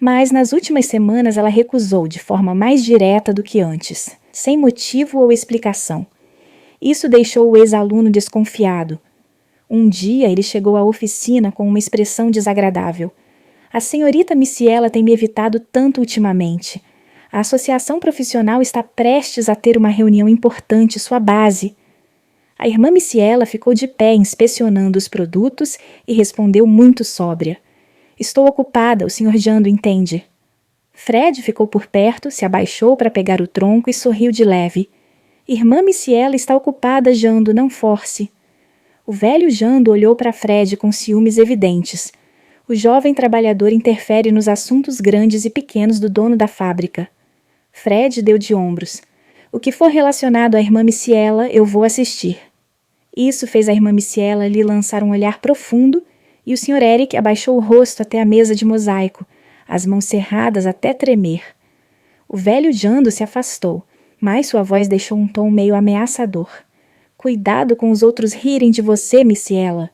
S1: mas nas últimas semanas ela recusou de forma mais direta do que antes, sem motivo ou explicação. Isso deixou o ex-aluno desconfiado. Um dia ele chegou à oficina com uma expressão desagradável. A senhorita Micaela tem me evitado tanto ultimamente. A associação profissional está prestes a ter uma reunião importante, sua base. A irmã Miciela ficou de pé inspecionando os produtos e respondeu muito sóbria. Estou ocupada, o Sr. Jando entende. Fred ficou por perto, se abaixou para pegar o tronco e sorriu de leve. Irmã Miciela está ocupada, Jando, não force. O velho Jando olhou para Fred com ciúmes evidentes. O jovem trabalhador interfere nos assuntos grandes e pequenos do dono da fábrica. Fred deu de ombros. O que for relacionado à irmã Miciela, eu vou assistir. Isso fez a irmã Miciela lhe lançar um olhar profundo e o Sr. Eric abaixou o rosto até a mesa de mosaico, as mãos cerradas até tremer. O velho Jando se afastou, mas sua voz deixou um tom meio ameaçador. Cuidado com os outros rirem de você, Miciela.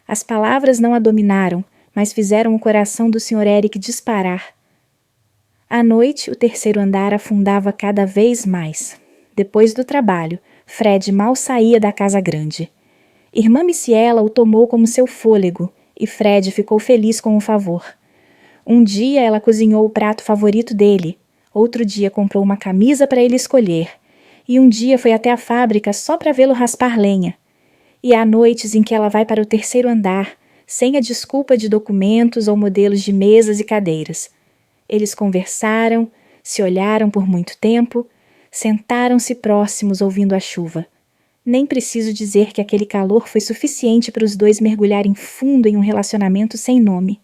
S1: As palavras não a dominaram, mas fizeram o coração do Sr. Eric disparar. À noite, o terceiro andar afundava cada vez mais. Depois do trabalho, Fred mal saía da casa grande. Irmã Miciela o tomou como seu fôlego, e Fred ficou feliz com o favor. Um dia ela cozinhou o prato favorito dele, outro dia comprou uma camisa para ele escolher, e um dia foi até a fábrica só para vê-lo raspar lenha. E há noites em que ela vai para o terceiro andar, sem a desculpa de documentos ou modelos de mesas e cadeiras. Eles conversaram, se olharam por muito tempo, sentaram-se próximos ouvindo a chuva. Nem preciso dizer que aquele calor foi suficiente para os dois mergulharem fundo em um relacionamento sem nome.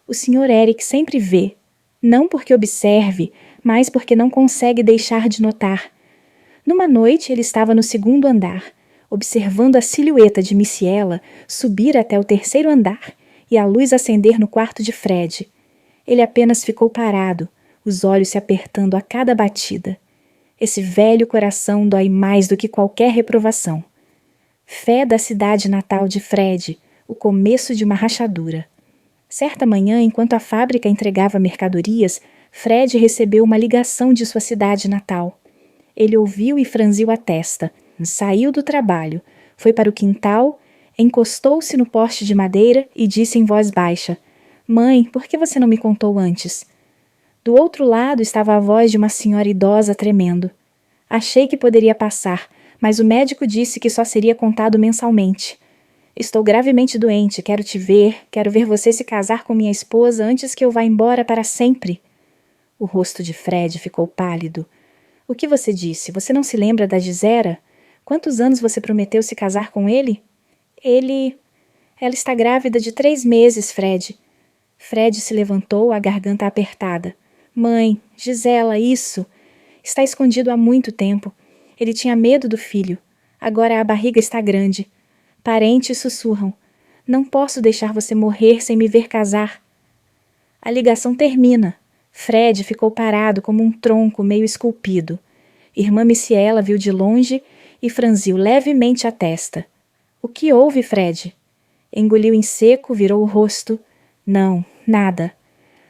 S1: O Sr. Eric sempre vê, não porque observe, mas porque não consegue deixar de notar. Numa noite ele estava no segundo andar, observando a silhueta de Miciela subir até o terceiro andar e a luz acender no quarto de Fred. Ele apenas ficou parado, os olhos se apertando a cada batida. Esse velho coração dói mais do que qualquer reprovação. Fé da cidade natal de Fred, o começo de uma rachadura. Certa manhã, enquanto a fábrica entregava mercadorias, Fred recebeu uma ligação de sua cidade natal. Ele ouviu e franziu a testa, saiu do trabalho, foi para o quintal, encostou-se no poste de madeira e disse em voz baixa: "Mãe, por que você não me contou antes?" Do outro lado estava a voz de uma senhora idosa tremendo. Achei que poderia passar, mas o médico disse que só seria contado mensalmente. Estou gravemente doente, quero te ver, quero ver você se casar com minha esposa antes que eu vá embora para sempre. O rosto de Fred ficou pálido. O que você disse? Você não se lembra da Gisera? Quantos anos você prometeu se casar com ele? Ela está grávida de 3 meses, Fred. Fred se levantou, a garganta apertada. Mãe, Gisela, isso. Está escondido há muito tempo. Ele tinha medo do filho. Agora a barriga está grande. Parentes sussurram. Não posso deixar você morrer sem me ver casar. A ligação termina. Fred ficou parado como um tronco meio esculpido. Irmã Miciela viu de longe e franziu levemente a testa. O que houve, Fred? Engoliu em seco, virou o rosto. Não, nada.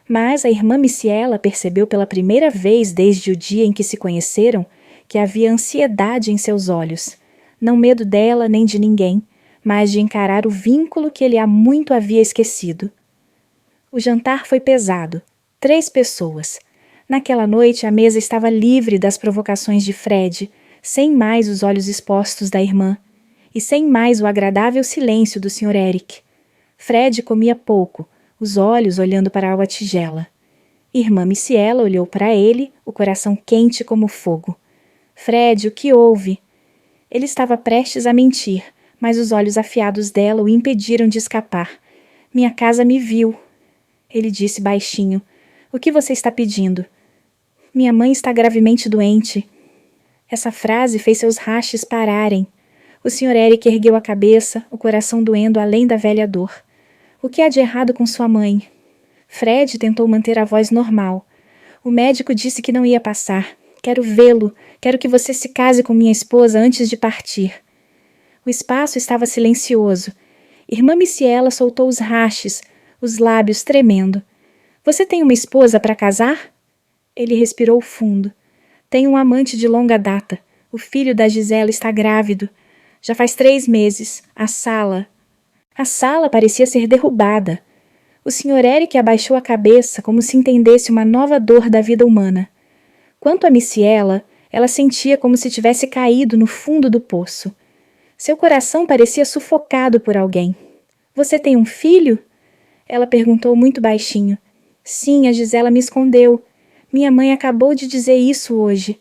S1: Mas a irmã Miciela percebeu pela primeira vez desde o dia em que se conheceram que havia ansiedade em seus olhos. Não medo dela nem de ninguém, mas de encarar o vínculo que ele há muito havia esquecido. O jantar foi pesado. 3 pessoas. Naquela noite a mesa estava livre das provocações de Fred, sem mais os olhos expostos da irmã, e sem mais o agradável silêncio do Sr. Eric. Fred comia pouco, os olhos olhando para a tigela. Irmã Miciela olhou para ele, o coração quente como fogo. Fred, o que houve? Ele estava prestes a mentir, mas os olhos afiados dela o impediram de escapar. Minha casa me viu. Ele disse baixinho. O que você está pedindo? Minha mãe está gravemente doente. Essa frase fez seus rachis pararem. O Sr. Eric ergueu a cabeça, o coração doendo além da velha dor. O que há de errado com sua mãe? Fred tentou manter a voz normal. O médico disse que não ia passar. Quero vê-lo. Quero que você se case com minha esposa antes de partir. O espaço estava silencioso. Irmã Miciela soltou os rachis, os lábios tremendo. Você tem uma esposa para casar? Ele respirou fundo. Tenho um amante de longa data. O filho da Gisela está grávido. Já faz 3 meses. A sala parecia ser derrubada. O Sr. Eric abaixou a cabeça como se entendesse uma nova dor da vida humana. Quanto a Missiela, ela sentia como se tivesse caído no fundo do poço. Seu coração parecia sufocado por alguém. Você tem um filho? Ela perguntou muito baixinho. Sim, a Gisela me escondeu. Minha mãe acabou de dizer isso hoje.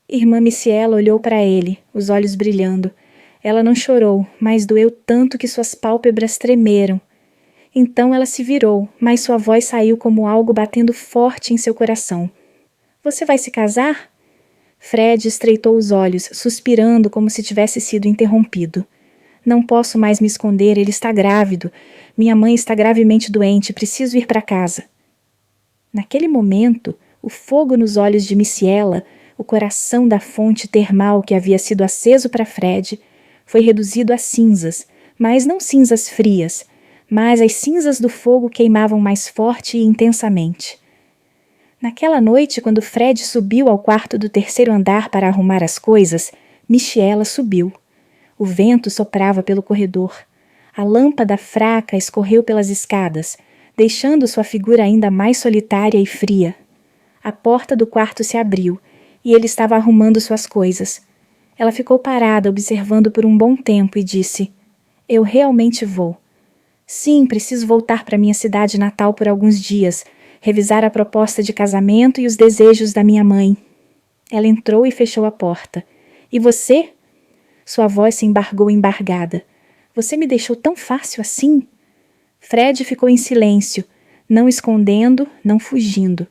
S1: Irmã Missiela olhou para ele, os olhos brilhando. Ela não chorou, mas doeu tanto que suas pálpebras tremeram. Então ela se virou, mas sua voz saiu como algo batendo forte em seu coração. Você vai se casar? Fred estreitou os olhos, suspirando como se tivesse sido interrompido. Não posso mais me esconder, ele está grávido. Minha mãe está gravemente doente, preciso ir para casa. Naquele momento, o fogo nos olhos de Missiela, o coração da fonte termal que havia sido aceso para Fred, foi reduzido a cinzas, mas não cinzas frias, mas as cinzas do fogo queimavam mais forte e intensamente. Naquela noite, quando Fred subiu ao quarto do terceiro andar para arrumar as coisas, Michiela subiu. O vento soprava pelo corredor. A lâmpada fraca escorreu pelas escadas, deixando sua figura ainda mais solitária e fria. A porta do quarto se abriu, e ele estava arrumando suas coisas. Ela ficou parada, observando por um bom tempo, e disse: Eu realmente vou. Sim, preciso voltar para minha cidade natal por alguns dias, revisar a proposta de casamento e os desejos da minha mãe. Ela entrou e fechou a porta. E você? Sua voz se embargou embargada. Você me deixou tão fácil assim? Fred ficou em silêncio, não escondendo, não fugindo.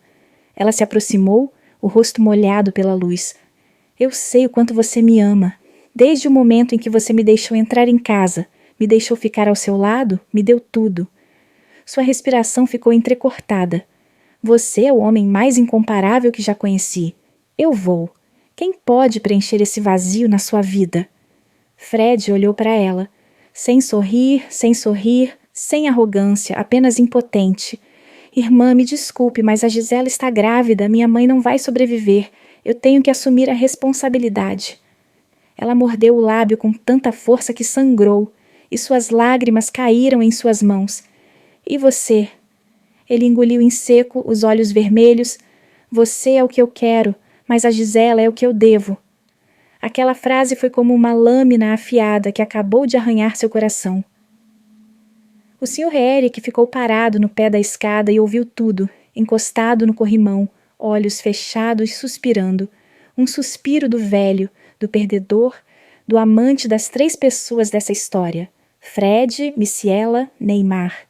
S1: Ela se aproximou, o rosto molhado pela luz. Eu sei o quanto você me ama. Desde o momento em que você me deixou entrar em casa, me deixou ficar ao seu lado, me deu tudo. Sua respiração ficou entrecortada. Você é o homem mais incomparável que já conheci. Eu vou. Quem pode preencher esse vazio na sua vida? Fred olhou para ela, sem sorrir, sem arrogância, apenas impotente. Irmã, me desculpe, mas a Gisela está grávida, minha mãe não vai sobreviver. Eu tenho que assumir a responsabilidade. Ela mordeu o lábio com tanta força que sangrou, e suas lágrimas caíram em suas mãos. E você? Ele engoliu em seco, os olhos vermelhos. Você é o que eu quero, mas a Gisela é o que eu devo. Aquela frase foi como uma lâmina afiada que acabou de arranhar seu coração. O Sr. Eric ficou parado no pé da escada e ouviu tudo, encostado no corrimão, olhos fechados, suspirando. Um suspiro do velho, do perdedor, do amante das 3 pessoas dessa história. Fred, Missiela, Neymar.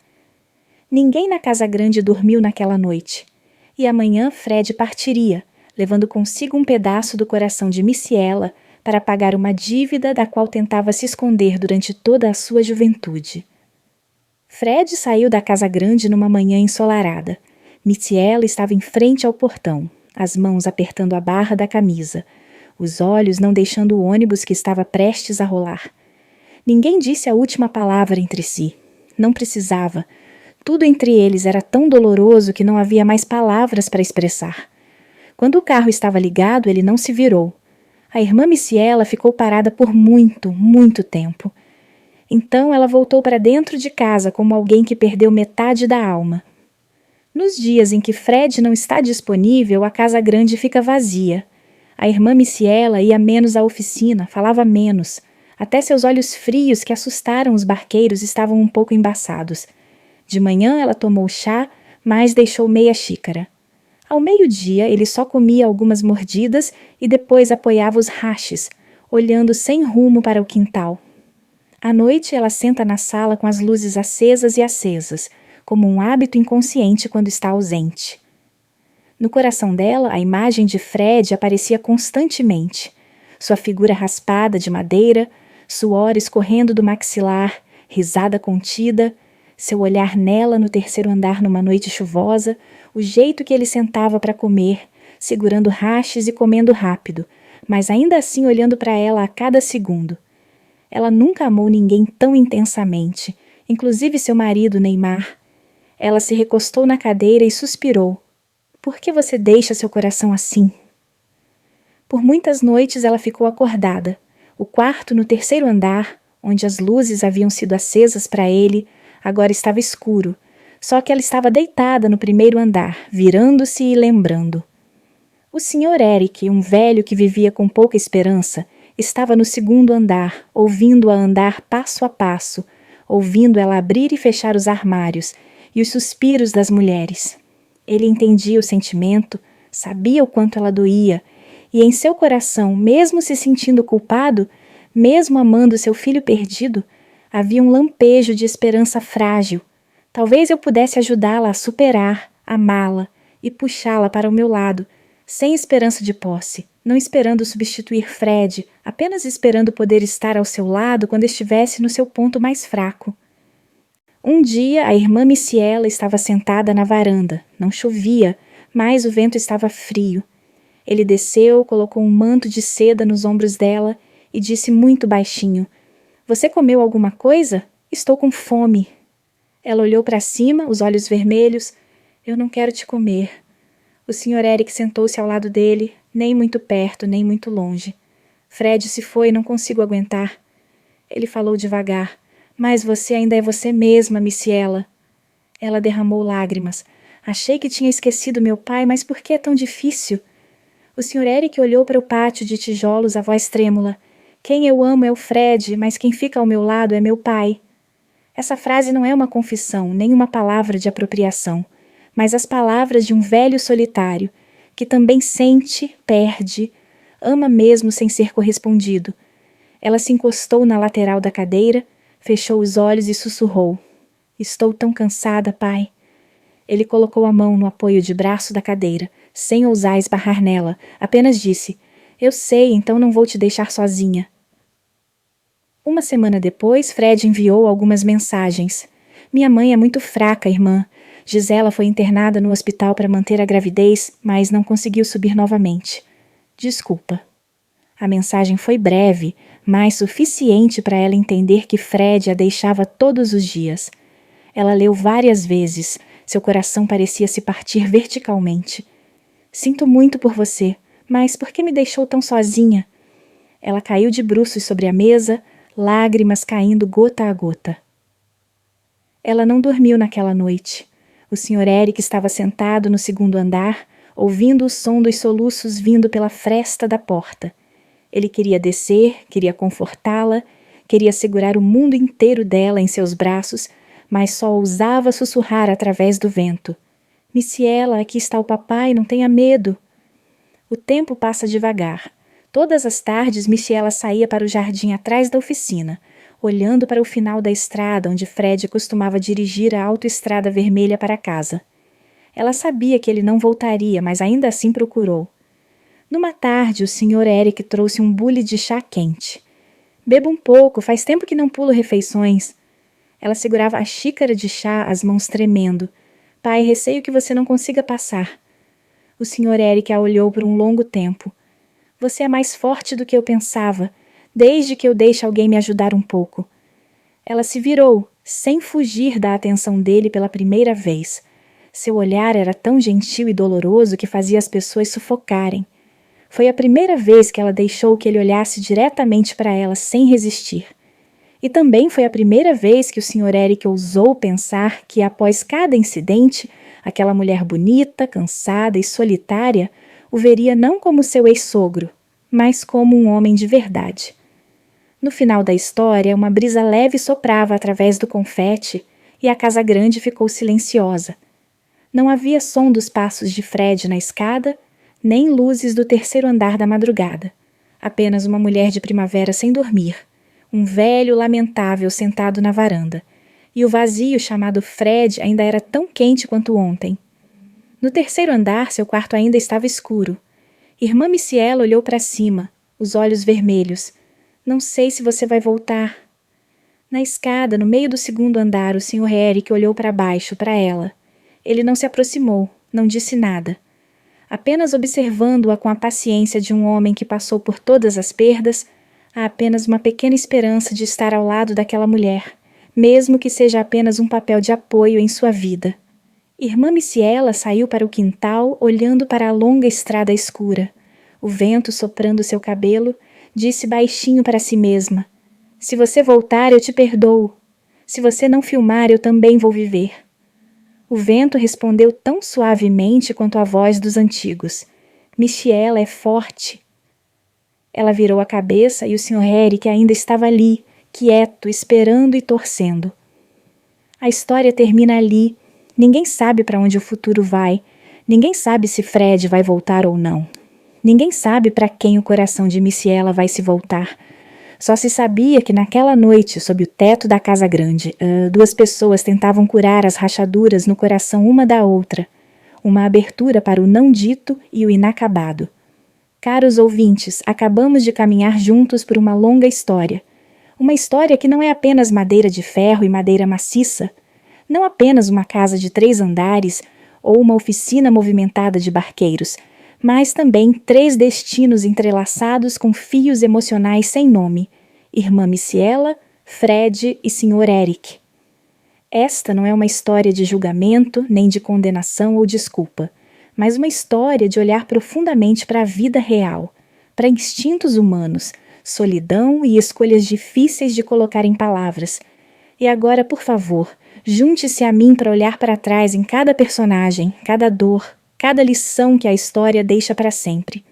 S1: Ninguém na casa grande dormiu naquela noite. E amanhã Fred partiria, levando consigo um pedaço do coração de Missiela para pagar uma dívida da qual tentava se esconder durante toda a sua juventude. Fred saiu da casa grande numa manhã ensolarada. Missiela estava em frente ao portão, as mãos apertando a barra da camisa, os olhos não deixando o ônibus que estava prestes a rolar. Ninguém disse a última palavra entre si. Não precisava. Tudo entre eles era tão doloroso que não havia mais palavras para expressar. Quando o carro estava ligado, ele não se virou. A irmã Missiela ficou parada por muito, muito tempo. Então ela voltou para dentro de casa como alguém que perdeu metade da alma. Nos dias em que Fred não está disponível, a casa grande fica vazia. A irmã Missiela ia menos à oficina, falava menos. Até seus olhos frios que assustaram os barqueiros estavam um pouco embaçados. De manhã ela tomou chá, mas deixou meia xícara. Ao meio-dia ele só comia algumas mordidas e depois apoiava os rachis, olhando sem rumo para o quintal. À noite ela senta na sala com as luzes acesas, como um hábito inconsciente quando está ausente. No coração dela, a imagem de Fred aparecia constantemente. Sua figura raspada de madeira, suor escorrendo do maxilar, risada contida, seu olhar nela no terceiro andar numa noite chuvosa, o jeito que ele sentava para comer, segurando rachis e comendo rápido, mas ainda assim olhando para ela a cada segundo. Ela nunca amou ninguém tão intensamente, inclusive seu marido, Neymar. Ela se recostou na cadeira e suspirou. Por que você deixa seu coração assim? Por muitas noites ela ficou acordada. O quarto no terceiro andar, onde as luzes haviam sido acesas para ele, agora estava escuro. só que ela estava deitada no primeiro andar, virando-se e lembrando. O Sr. Eric, um velho que vivia com pouca esperança, estava no segundo andar, ouvindo-a andar passo a passo, ouvindo ela abrir e fechar os armários e os suspiros das mulheres. Ele entendia o sentimento, sabia o quanto ela doía, e em seu coração, mesmo se sentindo culpado, mesmo amando seu filho perdido, havia um lampejo de esperança frágil. Talvez eu pudesse ajudá-la a superar, amá-la e puxá-la para o meu lado, sem esperança de posse, não esperando substituir Fred, apenas esperando poder estar ao seu lado quando estivesse no seu ponto mais fraco. Um dia, a irmã Missiela estava sentada na varanda. Não chovia, mas o vento estava frio. Ele desceu, colocou um manto de seda nos ombros dela e disse muito baixinho: "Você comeu alguma coisa? Estou com fome." Ela olhou para cima, os olhos vermelhos. "Eu não quero te comer." O Sr. Eric sentou-se ao lado dele, nem muito perto, nem muito longe. "Fred se foi, não consigo aguentar." Ele falou devagar: "Mas você ainda é você mesma, Missiela." Ela derramou lágrimas. "Achei que tinha esquecido meu pai, mas por que é tão difícil?" O Sr. Eric olhou para o pátio de tijolos, a voz trêmula. "Quem eu amo é o Fred, mas quem fica ao meu lado é meu pai." Essa frase não é uma confissão, nem uma palavra de apropriação, mas as palavras de um velho solitário, que também sente, perde, ama mesmo sem ser correspondido. Ela se encostou na lateral da cadeira, fechou os olhos e sussurrou: "Estou tão cansada, pai." Ele colocou a mão no apoio de braço da cadeira, sem ousar esbarrar nela, apenas disse: "Eu sei, então não vou te deixar sozinha." Uma semana depois, Fred enviou algumas mensagens. "Minha mãe é muito fraca, irmã. Gisela foi internada no hospital para manter a gravidez, mas não conseguiu subir novamente. Desculpa." A mensagem foi breve, mas suficiente para ela entender que Fred a deixava todos os dias. Ela leu várias vezes. Seu coração parecia se partir verticalmente. "Sinto muito por você, mas por que me deixou tão sozinha?" Ela caiu de bruços sobre a mesa, lágrimas caindo gota a gota. Ela não dormiu naquela noite. O Sr. Eric estava sentado no segundo andar, ouvindo o som dos soluços vindo pela fresta da porta. Ele queria descer, queria confortá-la, queria segurar o mundo inteiro dela em seus braços, mas só ousava sussurrar através do vento: "Missiela, aqui está o papai, não tenha medo." O tempo passa devagar. Todas as tardes, Missiela saía para o jardim atrás da oficina, olhando para o final da estrada onde Fred costumava dirigir a autoestrada vermelha para casa. Ela sabia que ele não voltaria, mas ainda assim procurou. Numa tarde, o Sr. Eric trouxe um bule de chá quente. "Beba um pouco, faz tempo que não pulo refeições." Ela segurava a xícara de chá, as mãos tremendo. "Pai, receio que você não consiga passar." O Sr. Eric a olhou por um longo tempo. "Você é mais forte do que eu pensava, desde que eu deixe alguém me ajudar um pouco." Ela se virou, sem fugir da atenção dele pela primeira vez. Seu olhar era tão gentil e doloroso que fazia as pessoas sufocarem. Foi a primeira vez que ela deixou que ele olhasse diretamente para ela sem resistir. E também foi a primeira vez que o Sr. Eric ousou pensar que, após cada incidente, aquela mulher bonita, cansada e solitária o veria não como seu ex-sogro, mas como um homem de verdade. No final da história, uma brisa leve soprava através do confete e a casa grande ficou silenciosa. Não havia som dos passos de Fred na escada, nem luzes do terceiro andar da madrugada. Apenas uma mulher de primavera sem dormir, um velho lamentável sentado na varanda, e o vazio chamado Fred ainda era tão quente quanto ontem. No terceiro andar, seu quarto ainda estava escuro. Irmã Missiela olhou para cima, os olhos vermelhos. "Não sei se você vai voltar." Na escada, no meio do segundo andar, o Sr. Eric olhou para baixo, para ela. Ele não se aproximou, não disse nada. Apenas observando-a com a paciência de um homem que passou por todas as perdas, há apenas uma pequena esperança de estar ao lado daquela mulher, mesmo que seja apenas um papel de apoio em sua vida. Irmã Missiela saiu para o quintal, olhando para a longa estrada escura. O vento soprando seu cabelo, disse baixinho para si mesma: "Se você voltar, eu te perdoo. Se você não filmar, eu também vou viver." O vento respondeu tão suavemente quanto a voz dos antigos. Michiela é forte. Ela virou a cabeça e o Sr. Eric ainda estava ali, quieto, esperando e torcendo. A história termina ali. Ninguém sabe para onde o futuro vai. Ninguém sabe se Fred vai voltar ou não. Ninguém sabe para quem o coração de Michiela vai se voltar. Só se sabia que naquela noite, sob o teto da casa grande, duas pessoas tentavam curar as rachaduras no coração uma da outra. Uma abertura para o não dito e o inacabado. Caros ouvintes, acabamos de caminhar juntos por uma longa história. Uma história que não é apenas madeira de ferro e madeira maciça. Não apenas uma casa de 3 andares ou uma oficina movimentada de barqueiros, mas também 3 destinos entrelaçados com fios emocionais sem nome: Irmã Michiela, Fred e Sr. Eric. Esta não é uma história de julgamento, nem de condenação ou desculpa, mas uma história de olhar profundamente para a vida real, para instintos humanos, solidão e escolhas difíceis de colocar em palavras. E agora, por favor, junte-se a mim para olhar para trás em cada personagem, cada dor, cada lição que a história deixa para sempre.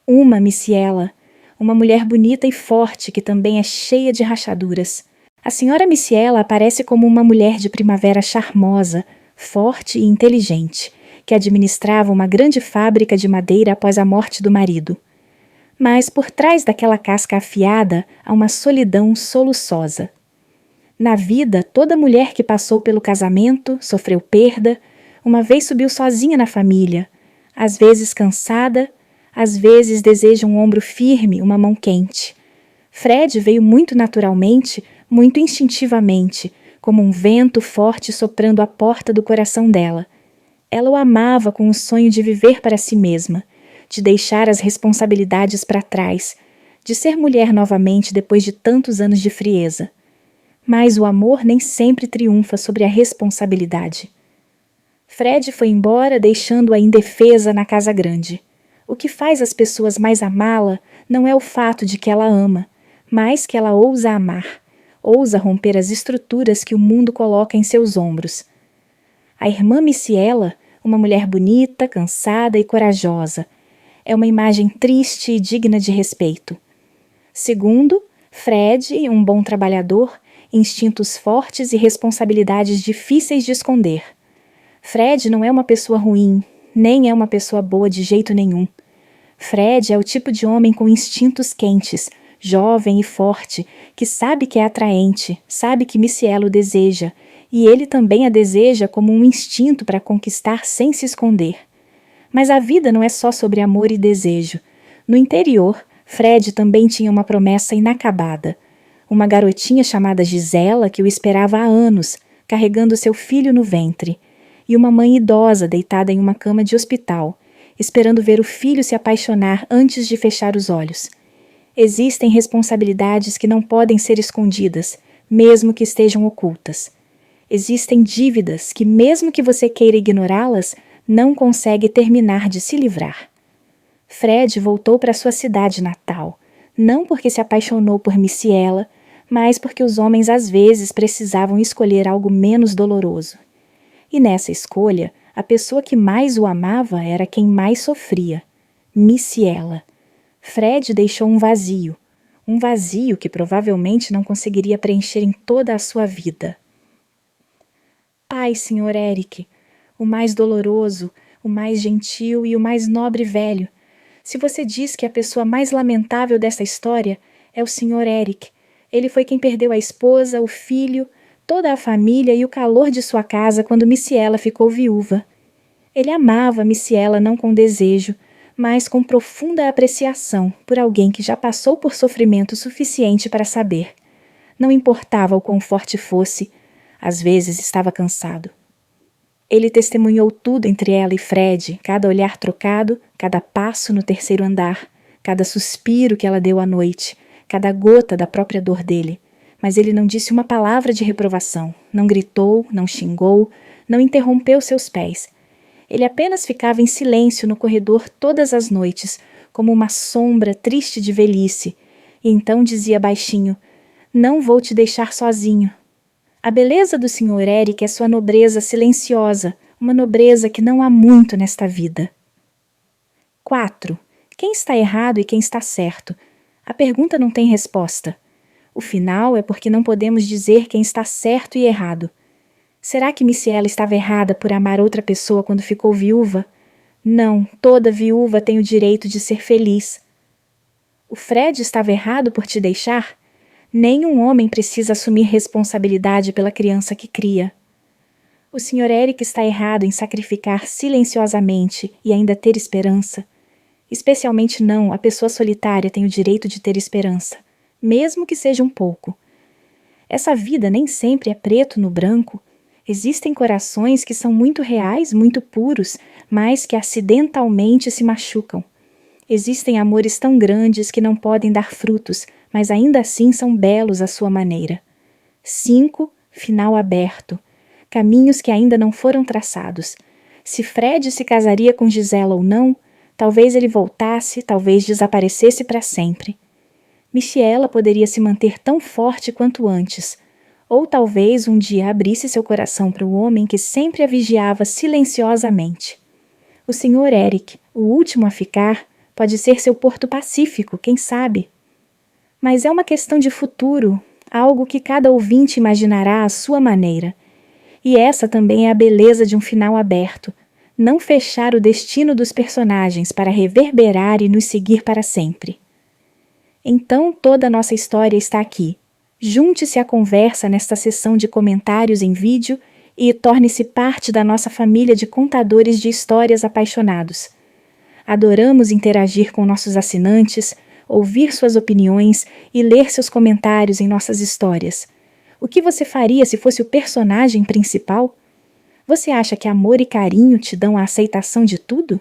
S1: Uma Michiela, uma mulher bonita e forte que também é cheia de rachaduras. A senhora Michiela aparece como uma mulher de primavera charmosa, forte e inteligente, que administrava uma grande fábrica de madeira após a morte do marido. Mas por trás daquela casca afiada há uma solidão soluçosa. Na vida, toda mulher que passou pelo casamento, sofreu perda, uma vez subiu sozinha na família, às vezes cansada, às vezes deseja um ombro firme, uma mão quente. Fred veio muito naturalmente, muito instintivamente, como um vento forte soprando à porta do coração dela. Ela o amava com o sonho de viver para si mesma, de deixar as responsabilidades para trás, de ser mulher novamente depois de tantos anos de frieza. Mas o amor nem sempre triunfa sobre a responsabilidade. Fred foi embora, deixando-a indefesa na casa grande. O que faz as pessoas mais amá-la não é o fato de que ela ama, mas que ela ousa amar, ousa romper as estruturas que o mundo coloca em seus ombros. A irmã Michiela, uma mulher bonita, cansada e corajosa, é uma imagem triste e digna de respeito. Segundo, Fred, um bom trabalhador, instintos fortes e responsabilidades difíceis de esconder. Fred não é uma pessoa ruim, nem é uma pessoa boa de jeito nenhum. Fred é o tipo de homem com instintos quentes, jovem e forte, que sabe que é atraente, sabe que Michiela o deseja, e ele também a deseja como um instinto para conquistar sem se esconder. Mas a vida não é só sobre amor e desejo. No interior, Fred também tinha uma promessa inacabada. Uma garotinha chamada Gisela que o esperava há anos, carregando seu filho no ventre, e uma mãe idosa deitada em uma cama de hospital, esperando ver o filho se apaixonar antes de fechar os olhos. Existem responsabilidades que não podem ser escondidas, mesmo que estejam ocultas. Existem dívidas que, mesmo que você queira ignorá-las, não consegue terminar de se livrar. Fred voltou para sua cidade natal, não porque se apaixonou por Michiela, mas porque os homens às vezes precisavam escolher algo menos doloroso. E nessa escolha, a pessoa que mais o amava era quem mais sofria, Michiela. Fred deixou um vazio que provavelmente não conseguiria preencher em toda a sua vida. Pai, Sr. Eric, o mais doloroso, o mais gentil e o mais nobre velho, se você diz que a pessoa mais lamentável dessa história é o Sr. Eric, ele foi quem perdeu a esposa, o filho, toda a família e o calor de sua casa quando Michiela ficou viúva. Ele amava Michiela não com desejo, mas com profunda apreciação por alguém que já passou por sofrimento suficiente para saber. Não importava o quão forte fosse, às vezes estava cansado. Ele testemunhou tudo entre ela e Fred, cada olhar trocado, cada passo no terceiro andar, cada suspiro que ela deu à noite, cada gota da própria dor dele. Mas ele não disse uma palavra de reprovação, não gritou, não xingou, não interrompeu seus pés. Ele apenas ficava em silêncio no corredor todas as noites, como uma sombra triste de velhice, e então dizia baixinho: "Não vou te deixar sozinho." A beleza do Sr. Eric é sua nobreza silenciosa, uma nobreza que não há muito nesta vida. 4. Quem está errado e quem está certo? A pergunta não tem resposta. O final é porque não podemos dizer quem está certo e errado. Será que Micaela estava errada por amar outra pessoa quando ficou viúva? Não, toda viúva tem o direito de ser feliz. O Fred estava errado por te deixar? Nenhum homem precisa assumir responsabilidade pela criança que cria. O Sr. Eric está errado em sacrificar silenciosamente e ainda ter esperança. Especialmente não, a pessoa solitária tem o direito de ter esperança, mesmo que seja um pouco. Essa vida nem sempre é preto no branco. Existem corações que são muito reais, muito puros, mas que acidentalmente se machucam. Existem amores tão grandes que não podem dar frutos, mas ainda assim são belos à sua maneira. 5. Final aberto. Caminhos que ainda não foram traçados. Se Fred se casaria com Gisela ou não, talvez ele voltasse, talvez desaparecesse para sempre. Micaela poderia se manter tão forte quanto antes, ou talvez um dia abrisse seu coração para o homem que sempre a vigiava silenciosamente. O Sr. Eric, o último a ficar, pode ser seu porto pacífico, quem sabe? Mas é uma questão de futuro, algo que cada ouvinte imaginará à sua maneira. E essa também é a beleza de um final aberto, não fechar o destino dos personagens para reverberar e nos seguir para sempre. Então toda a nossa história está aqui. Junte-se à conversa nesta sessão de comentários em vídeo e torne-se parte da nossa família de contadores de histórias apaixonados. Adoramos interagir com nossos assinantes, ouvir suas opiniões e ler seus comentários em nossas histórias. O que você faria se fosse o personagem principal? Você acha que amor e carinho te dão a aceitação de tudo?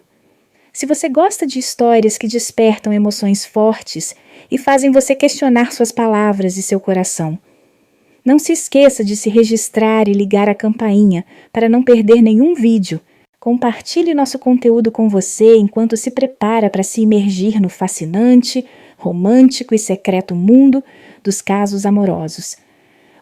S1: Se você gosta de histórias que despertam emoções fortes e fazem você questionar suas palavras e seu coração, não se esqueça de se registrar e ligar a campainha para não perder nenhum vídeo. Compartilhe nosso conteúdo com você enquanto se prepara para se imergir no fascinante, romântico e secreto mundo dos casos amorosos.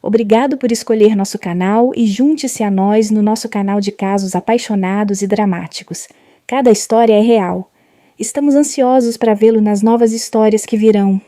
S1: Obrigado por escolher nosso canal e junte-se a nós no nosso canal de casos apaixonados e dramáticos. Cada história é real. Estamos ansiosos para vê-lo nas novas histórias que virão.